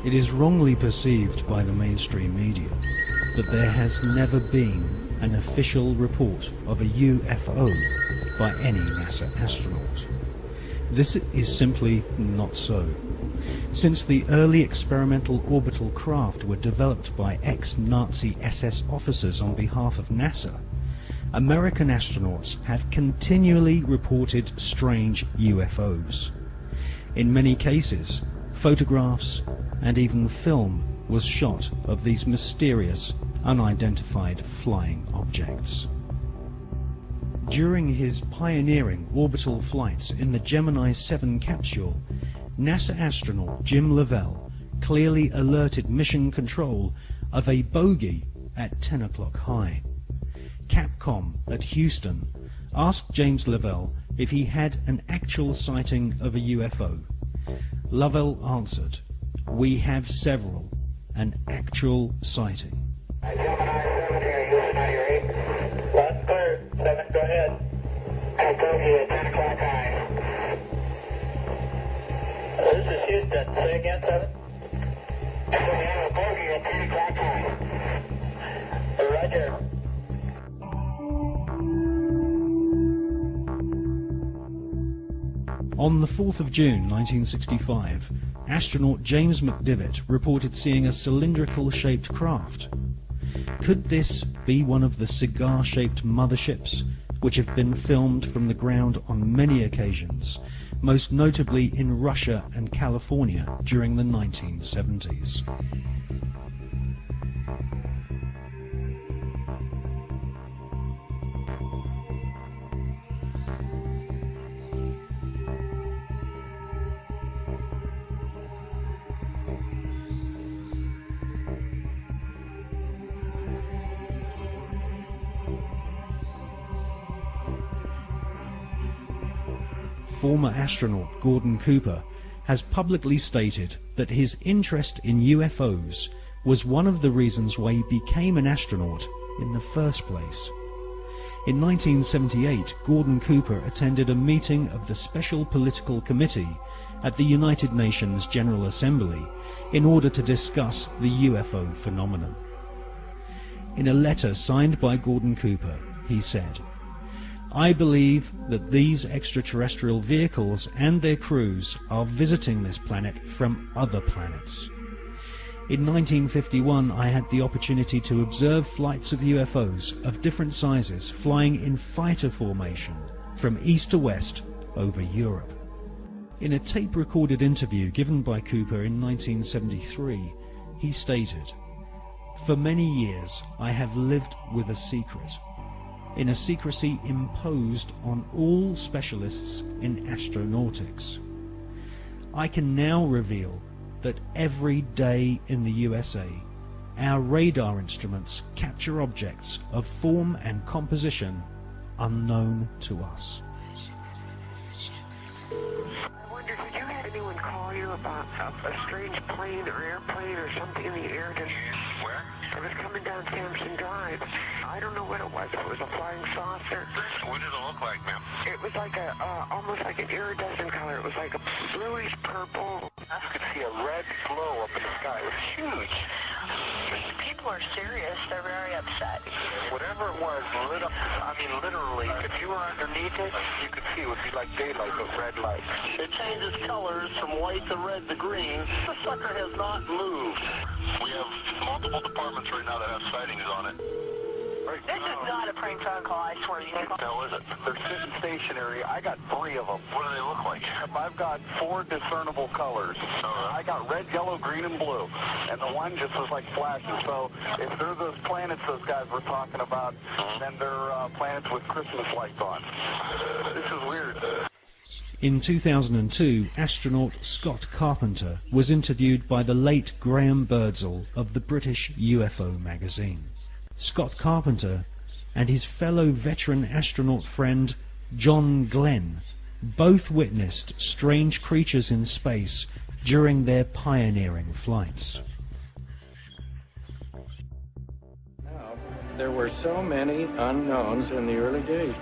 It is wrongly perceived by the mainstream media that there has never been an official report of a UFO by any NASA astronaut. This is simply not so. Since the early experimental orbital craft were developed by ex-Nazi SS officers on behalf of NASA, American astronauts have continually reported strange UFOs. In many cases, photographs and even film was shot of these mysterious, unidentified flying objects. During his pioneering orbital flights in the Gemini 7 capsule, NASA astronaut Jim Lovell clearly alerted Mission Control of a bogey at 10 o'clock high. Capcom at Houston asked James Lovell if he had an actual sighting of a UFO. Lovell answered, "We have several, an actual sighting." Gemini 7 here, Houston, are you ready? That's clear. 7, go ahead. I told you at 10 o'clock high. This is Houston. Say again, 7. We have a bogey at 10 o'clock high. Roger. On the 4th of June 1965, astronaut James McDivitt reported seeing a cylindrical-shaped craft. Could this be one of the cigar-shaped motherships which have been filmed from the ground on many occasions, most notably in Russia and California during the 1970s? Former astronaut Gordon Cooper has publicly stated that his interest in UFOs was one of the reasons why he became an astronaut in the first place. In 1978, Gordon Cooper attended a meeting of the Special Political Committee at the United Nations General Assembly in order to discuss the UFO phenomenon. In a letter signed by Gordon Cooper, he said, "I believe that these extraterrestrial vehicles and their crews are visiting this planet from other planets. In 1951, I had the opportunity to observe flights of UFOs of different sizes flying in fighter formation from east to west over Europe." In a tape-recorded interview given by Cooper in 1973, he stated, "For many years I have lived with a secret, in a secrecy imposed on all specialists in astronautics. I can now reveal that every day in the USA, our radar instruments capture objects of form and composition unknown to us." I wonder, did you have anyone call you about a strange plane or airplane or something in the air? Where? It was coming down Sampson Drive. I don't know what it was. If it was a flying saucer. What did it look like, ma'am? It was like almost like an iridescent color. It was like a bluish purple. I could see a red glow up in the sky. It was huge. These people are serious. They're very upset. Whatever it was lit up. I mean, literally, if you were underneath it, you could see it would be like daylight, but red light. It changes colors from white to red to green. The sucker has not moved. We have multiple departments right now that have sightings on it. This is not a prank phone call, I swear to you. No, is it? They're sitting stationary. I got 3 of them. What do they look like? I've got 4 discernible colors. I got red, yellow, green, and blue. And the one just was like flashing. So if they're those planets those guys were talking about, then they're planets with Christmas lights on. This is weird. In 2002, astronaut Scott Carpenter was interviewed by the late Graham Birdsall of the British UFO magazine. Scott Carpenter and his fellow veteran astronaut friend John Glenn both witnessed strange creatures in space during their pioneering flights. There were so many unknowns in the early days.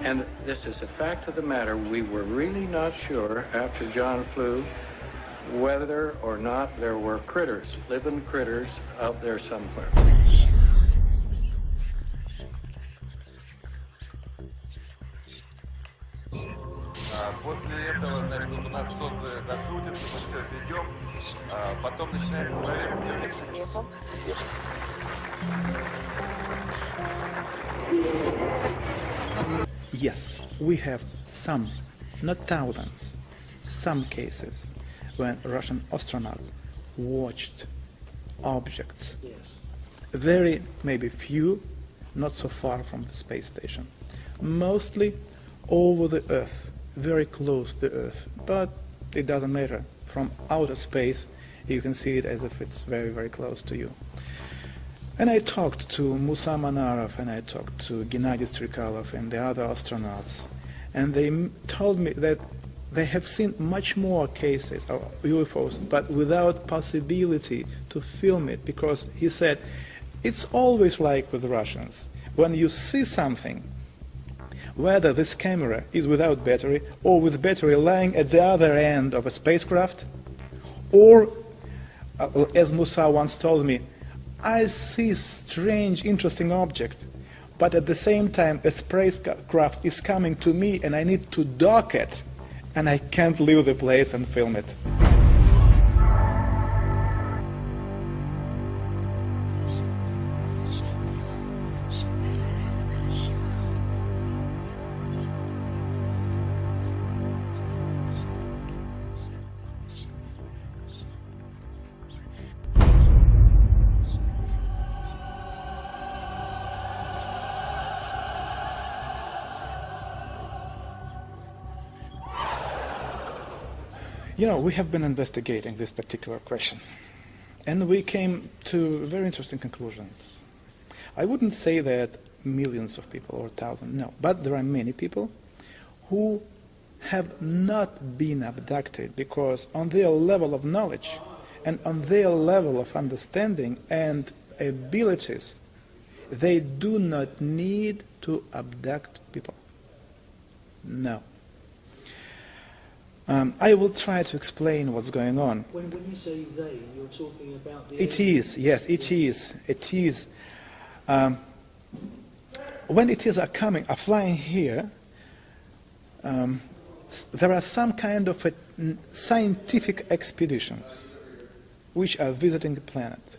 And this is a fact of the matter. We were really not sure after John flew whether or not there were critters, living critters out there somewhere. После этого, значит, у нас что-то закрутится, мы все ведем, потом начинается проверка. Yes, we have some, not thousands, some cases when Russian astronauts watched objects. Yes. Very, maybe few, not so far from the space station. Mostly over the Earth, very close to Earth, but it doesn't matter. From outer space, you can see it as if it's very, very close to you. And I talked to Musa Manarov and I talked to Gennady Strikalov and the other astronauts, and they told me that they have seen much more cases of UFOs, but without possibility to film it, because he said, it's always like with Russians. When you see something, whether this camera is without battery or with battery lying at the other end of a spacecraft, or, as Musa once told me, I see strange, interesting objects, but at the same time a spacecraft is coming to me and I need to dock it, and I can't leave the place and film it. You know, we have been investigating this particular question, and we came to very interesting conclusions. I wouldn't say that millions of people or thousands, no, but there are many people who have not been abducted because on their level of knowledge and on their level of understanding and abilities, they do not need to abduct people. No. I will try to explain what's going on. When you say they, you're talking about the... It is, yes, it is. It is. When it is flying here, there are some kind of scientific expeditions which are visiting the planet.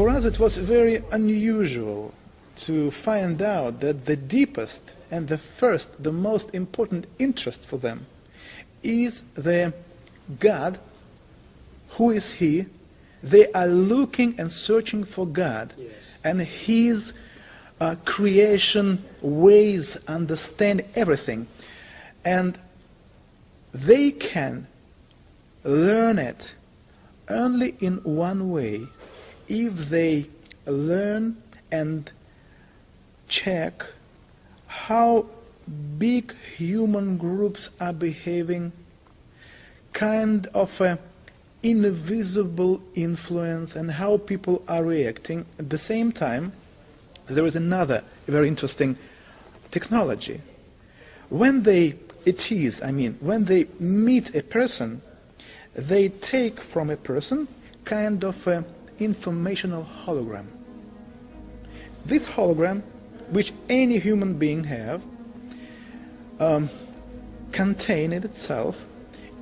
For us it was very unusual to find out that the deepest and the first, the most important interest for them is the God. Who is He? They are looking and searching for God, and His creation, ways, understand everything. And they can learn it only in one way, if they learn and check how big human groups are behaving, kind of a invisible influence, and how people are reacting. At the same time, there is another very interesting technology. When they meet a person, they take from a person kind of an informational hologram. This hologram, which any human being have, contain in itself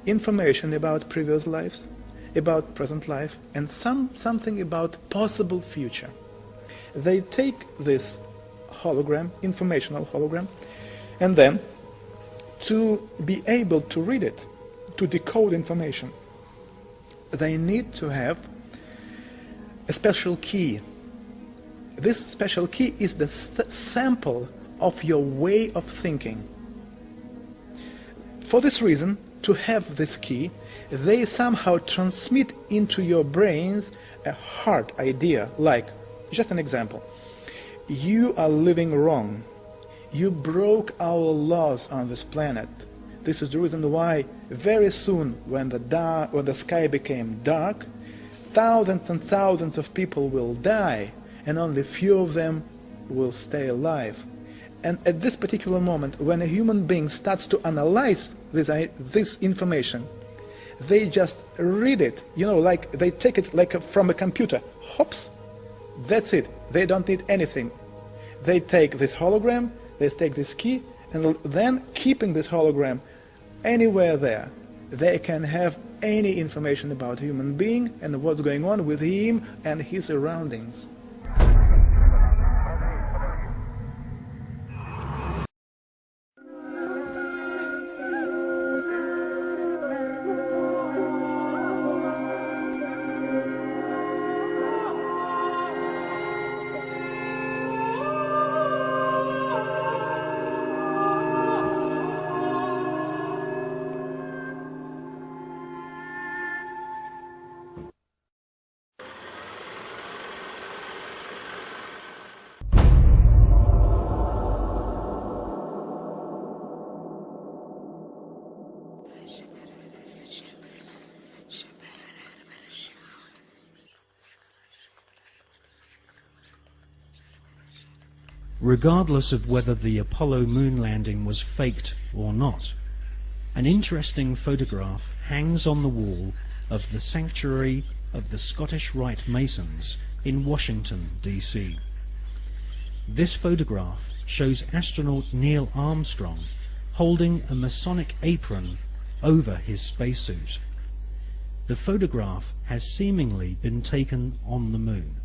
information about previous lives, about present life, and something about possible future. They take this hologram, informational hologram, and then to be able to read it, to decode information, they need to have a special key. This special key is the sample of your way of thinking. For this reason, to have this key, they somehow transmit into your brains a hard idea, like, just an example, you are living wrong. You broke our laws on this planet. This is the reason why very soon, when the sky became dark, thousands and thousands of people will die, and only few of them will stay alive. And at this particular moment, when a human being starts to analyze this information, they just read it, like they take it like from a computer. Hops, that's it. They don't need anything. They take this hologram, they take this key, and then keeping this hologram anywhere there, they can have any information about a human being and what's going on with him and his surroundings. Regardless of whether the Apollo moon landing was faked or not, an interesting photograph hangs on the wall of the Sanctuary of the Scottish Rite Masons in Washington, D.C. This photograph shows astronaut Neil Armstrong holding a Masonic apron over his spacesuit. The photograph has seemingly been taken on the moon,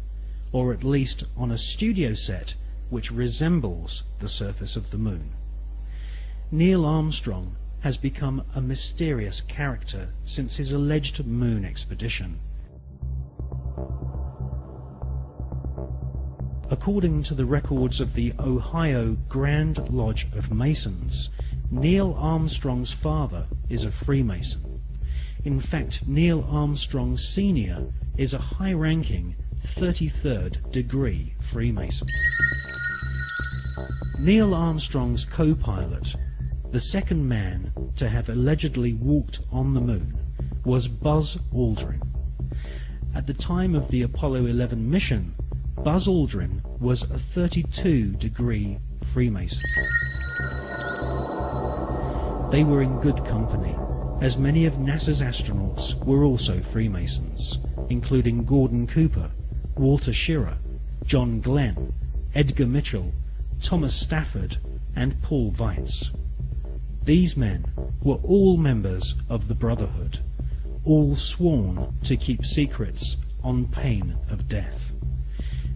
or at least on a studio set which resembles the surface of the moon. Neil Armstrong has become a mysterious character since his alleged moon expedition. According to the records of the Ohio Grand Lodge of Masons, Neil Armstrong's father is a Freemason. In fact, Neil Armstrong Sr. is a high-ranking 33rd degree Freemason. Neil Armstrong's co-pilot, the second man to have allegedly walked on the moon, was Buzz Aldrin. At the time of the Apollo 11 mission, Buzz Aldrin was a 32 degree Freemason. They were in good company, as many of NASA's astronauts were also Freemasons, including Gordon Cooper, Walter Schirra, John Glenn, Edgar Mitchell, Thomas Stafford, and Paul Weitz. These men were all members of the Brotherhood, all sworn to keep secrets on pain of death.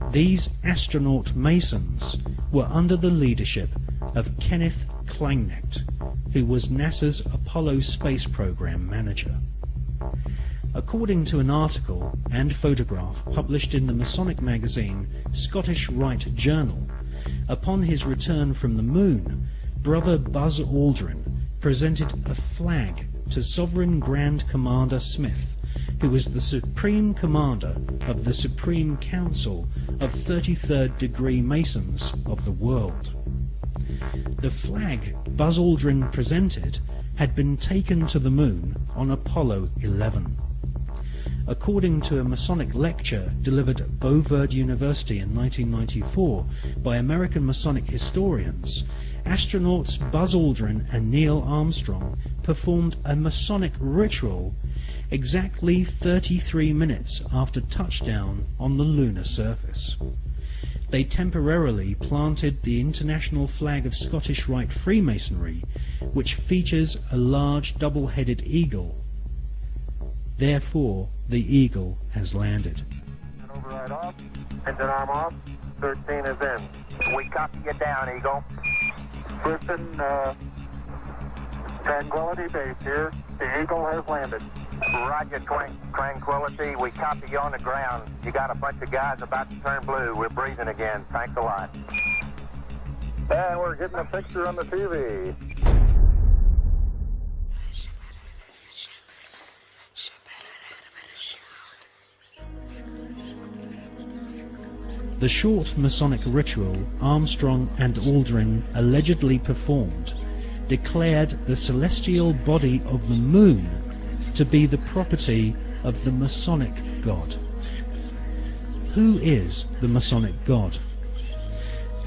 These astronaut masons were under the leadership of Kenneth Kleineknecht, who was NASA's Apollo space program manager. According to an article and photograph published in the Masonic magazine Scottish Rite Journal, upon his return from the moon, Brother Buzz Aldrin presented a flag to Sovereign Grand Commander Smith, who was the Supreme Commander of the Supreme Council of 33rd Degree Masons of the world. The flag Buzz Aldrin presented had been taken to the moon on Apollo 11. According to a Masonic lecture delivered at Beauverde University in 1994 by American Masonic historians, astronauts Buzz Aldrin and Neil Armstrong performed a Masonic ritual exactly 33 minutes after touchdown on the lunar surface. They temporarily planted the international flag of Scottish Rite Freemasonry, which features a large double-headed eagle. Therefore, the eagle has landed. Override off. Engine arm off. 13 is in. We copy you down, Eagle. Listen, Tranquility Base here. The Eagle has landed. Roger, Tranquility. We copy you on the ground. You got a bunch of guys about to turn blue. We're breathing again. Thanks a lot. And we're getting a picture on the TV. The short Masonic ritual Armstrong and Aldrin allegedly performed declared the celestial body of the moon to be the property of the Masonic God. Who is the Masonic God?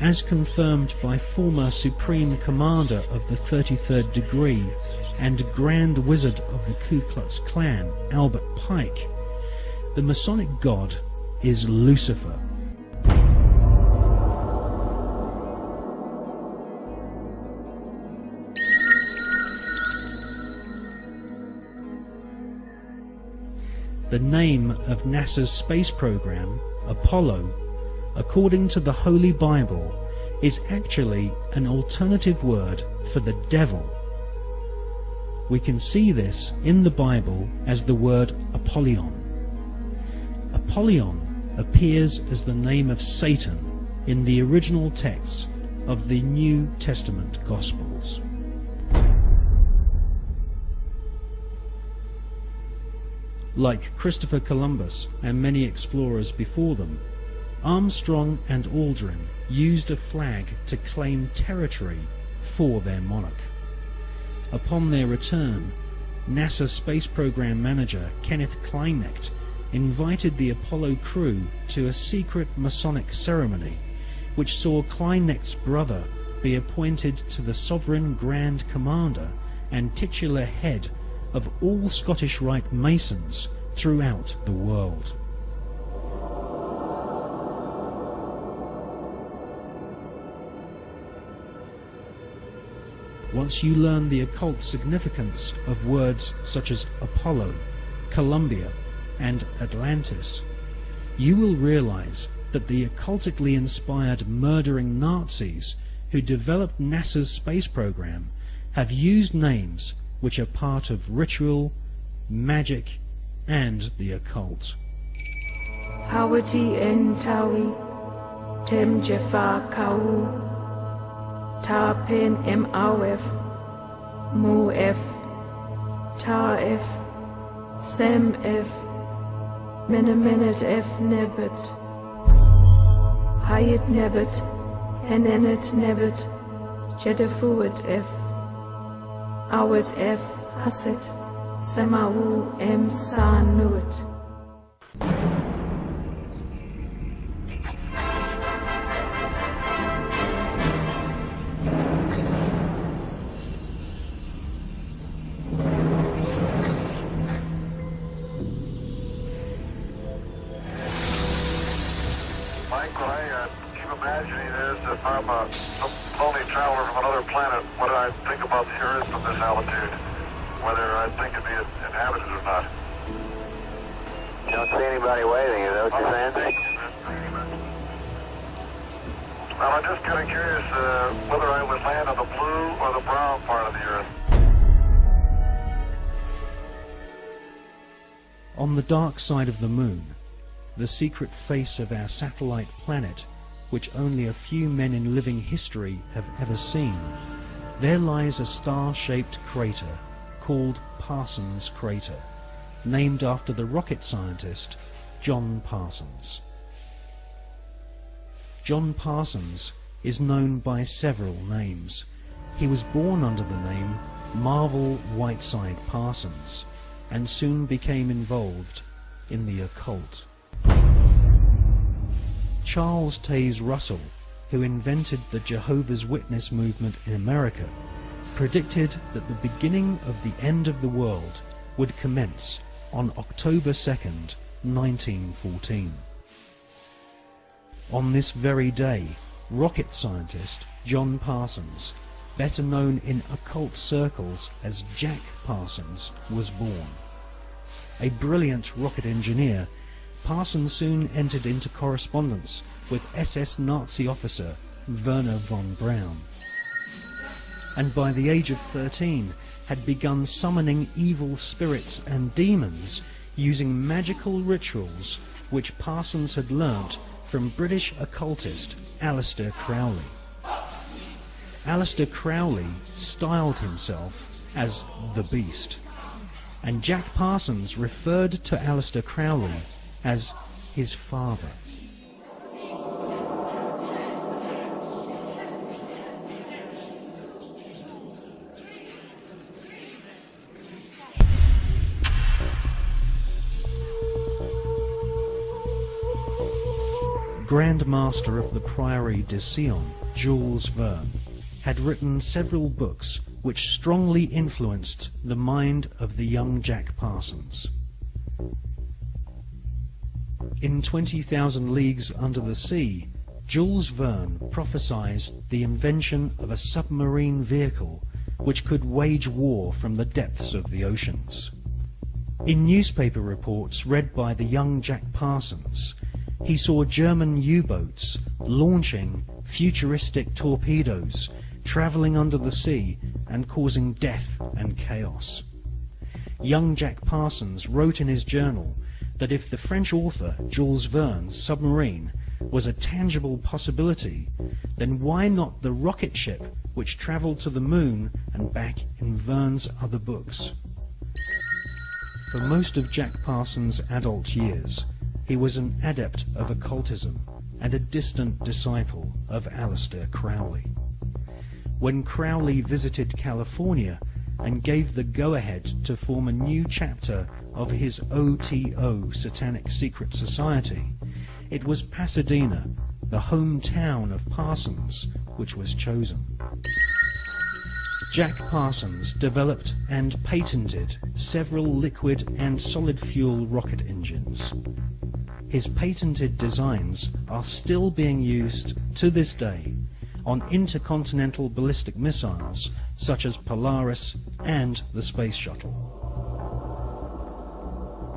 As confirmed by former Supreme Commander of the 33rd Degree and Grand Wizard of the Ku Klux Klan, Albert Pike, the Masonic God is Lucifer. The name of NASA's space program, Apollo, according to the Holy Bible, is actually an alternative word for the devil. We can see this in the Bible as the word Apollyon. Apollyon appears as the name of Satan in the original texts of the New Testament Gospels. Like Christopher Columbus and many explorers before them, Armstrong and Aldrin used a flag to claim territory for their monarch. Upon their return, NASA Space Program Manager Kenneth Kleineknecht invited the Apollo crew to a secret Masonic ceremony, which saw Kleineknecht's brother be appointed to the Sovereign Grand Commander and titular head of all Scottish Rite Masons throughout the world. Once you learn the occult significance of words such as Apollo, Columbia, and Atlantis, you will realize that the occultically inspired murdering Nazis who developed NASA's space program have used names which are part of ritual, magic, and the occult. Hawati en tawi, tem jefa kau, ta pen em awef, mu f, ta f, sem f, menemenet f nebet, hayet nebet, henenet nebet, jedefuet f, awet f, haset, semau em san nuet. Mike, what I keep imagining is if I'm a lonely traveler from another planet, what do I think about the Earth from this altitude? Whether I think it'd be inhabited or not. You don't see anybody waving, is that what you're saying? Well, I'm just kind of curious whether I would land on the blue or the brown part of the Earth. On the dark side of the moon, the secret face of our satellite planet, which only a few men in living history have ever seen, there lies a star-shaped crater called Parsons Crater, named after the rocket scientist John Parsons. John Parsons is known by several names. He was born under the name Marvel Whiteside Parsons and soon became involved in the occult. Charles Taze Russell, who invented the Jehovah's Witness movement in America, predicted that the beginning of the end of the world would commence on October 2nd, 1914. On this very day, rocket scientist John Parsons, better known in occult circles as Jack Parsons, was born. A brilliant rocket engineer, Parsons soon entered into correspondence with SS Nazi officer Werner von Braun, and by the age of 13 had begun summoning evil spirits and demons using magical rituals which Parsons had learnt from British occultist Aleister Crowley. Aleister Crowley styled himself as the Beast, and Jack Parsons referred to Aleister Crowley as his father. Grand Master of the Priory de Sion, Jules Verne, had written several books which strongly influenced the mind of the young Jack Parsons. In 20,000 Leagues Under the Sea, Jules Verne prophesied the invention of a submarine vehicle which could wage war from the depths of the oceans. In newspaper reports read by the young Jack Parsons, he saw German U-boats launching futuristic torpedoes, travelling under the sea and causing death and chaos. Young Jack Parsons wrote in his journal that if the French author Jules Verne's submarine was a tangible possibility, then why not the rocket ship which travelled to the moon and back in Verne's other books? For most of Jack Parsons' adult years, he was an adept of occultism and a distant disciple of Aleister Crowley. When Crowley visited California and gave the go-ahead to form a new chapter of his OTO Satanic Secret Society, it was Pasadena, the hometown of Parsons, which was chosen. Jack Parsons developed and patented several liquid and solid fuel rocket engines. His patented designs are still being used to this day on intercontinental ballistic missiles such as Polaris and the Space Shuttle.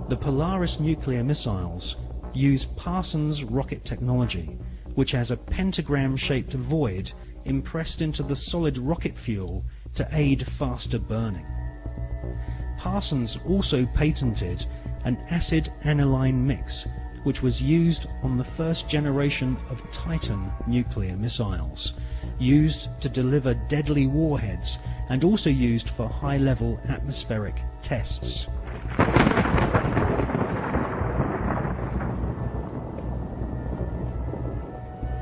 The Polaris nuclear missiles use Parsons rocket technology, which has a pentagram-shaped void impressed into the solid rocket fuel to aid faster burning. Parsons also patented an acid aniline mix, which was used on the first generation of Titan nuclear missiles, used to deliver deadly warheads and also used for high-level atmospheric tests.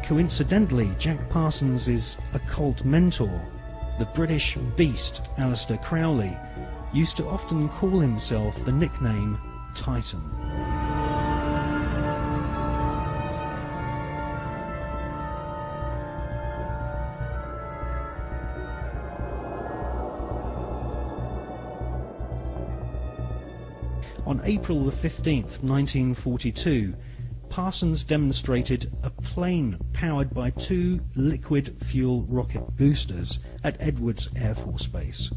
Coincidentally, Jack Parsons' occult mentor, the British beast Aleister Crowley, used to often call himself the nickname Titan. On April the 15th, 1942, Parsons demonstrated a plane powered by two liquid fuel rocket boosters at Edwards Air Force Base.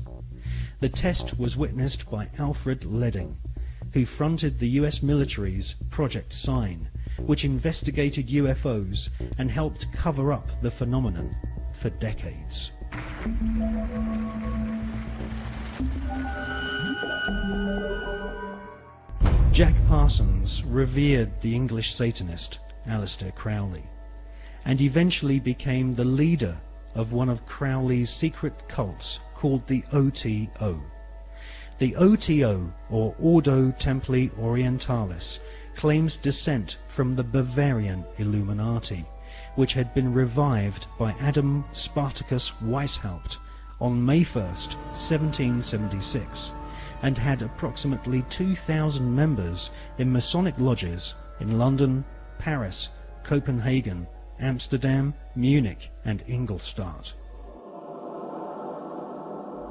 The test was witnessed by Alfred Ledding, who fronted the US military's Project Sign, which investigated UFOs and helped cover up the phenomenon for decades. Jack Parsons revered the English Satanist Aleister Crowley, and eventually became the leader of one of Crowley's secret cults called the OTO. The OTO, or Ordo Templi Orientalis, claims descent from the Bavarian Illuminati, which had been revived by Adam Spartacus Weishaupt on May 1st, 1776, and had approximately 2,000 members in Masonic lodges in London, Paris, Copenhagen, Amsterdam, Munich and Ingolstadt.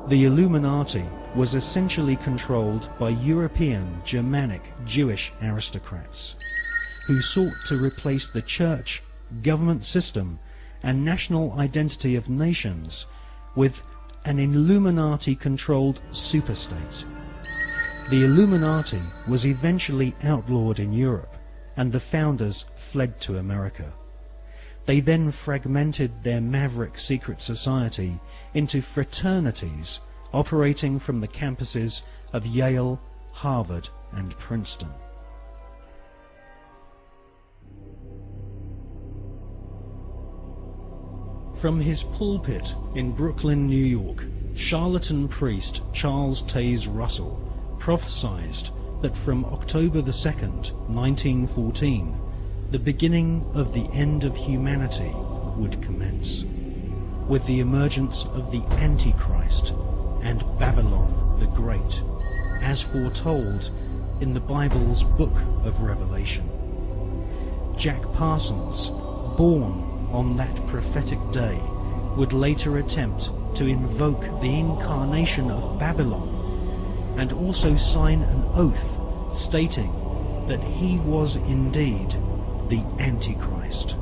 The Illuminati was essentially controlled by European, Germanic, Jewish aristocrats, who sought to replace the church, government system and national identity of nations with an Illuminati-controlled superstate. The Illuminati was eventually outlawed in Europe, and the founders fled to America. They then fragmented their maverick secret society into fraternities operating from the campuses of Yale, Harvard, and Princeton. From his pulpit in Brooklyn, New York, charlatan priest Charles Taze Russell prophesied that from October the 2nd, 1914, the beginning of the end of humanity would commence, with the emergence of the Antichrist and Babylon the Great, as foretold in the Bible's Book of Revelation. Jack Parsons, born on that prophetic day, would later attempt to invoke the incarnation of Babylon and also sign an oath stating that he was indeed the Antichrist.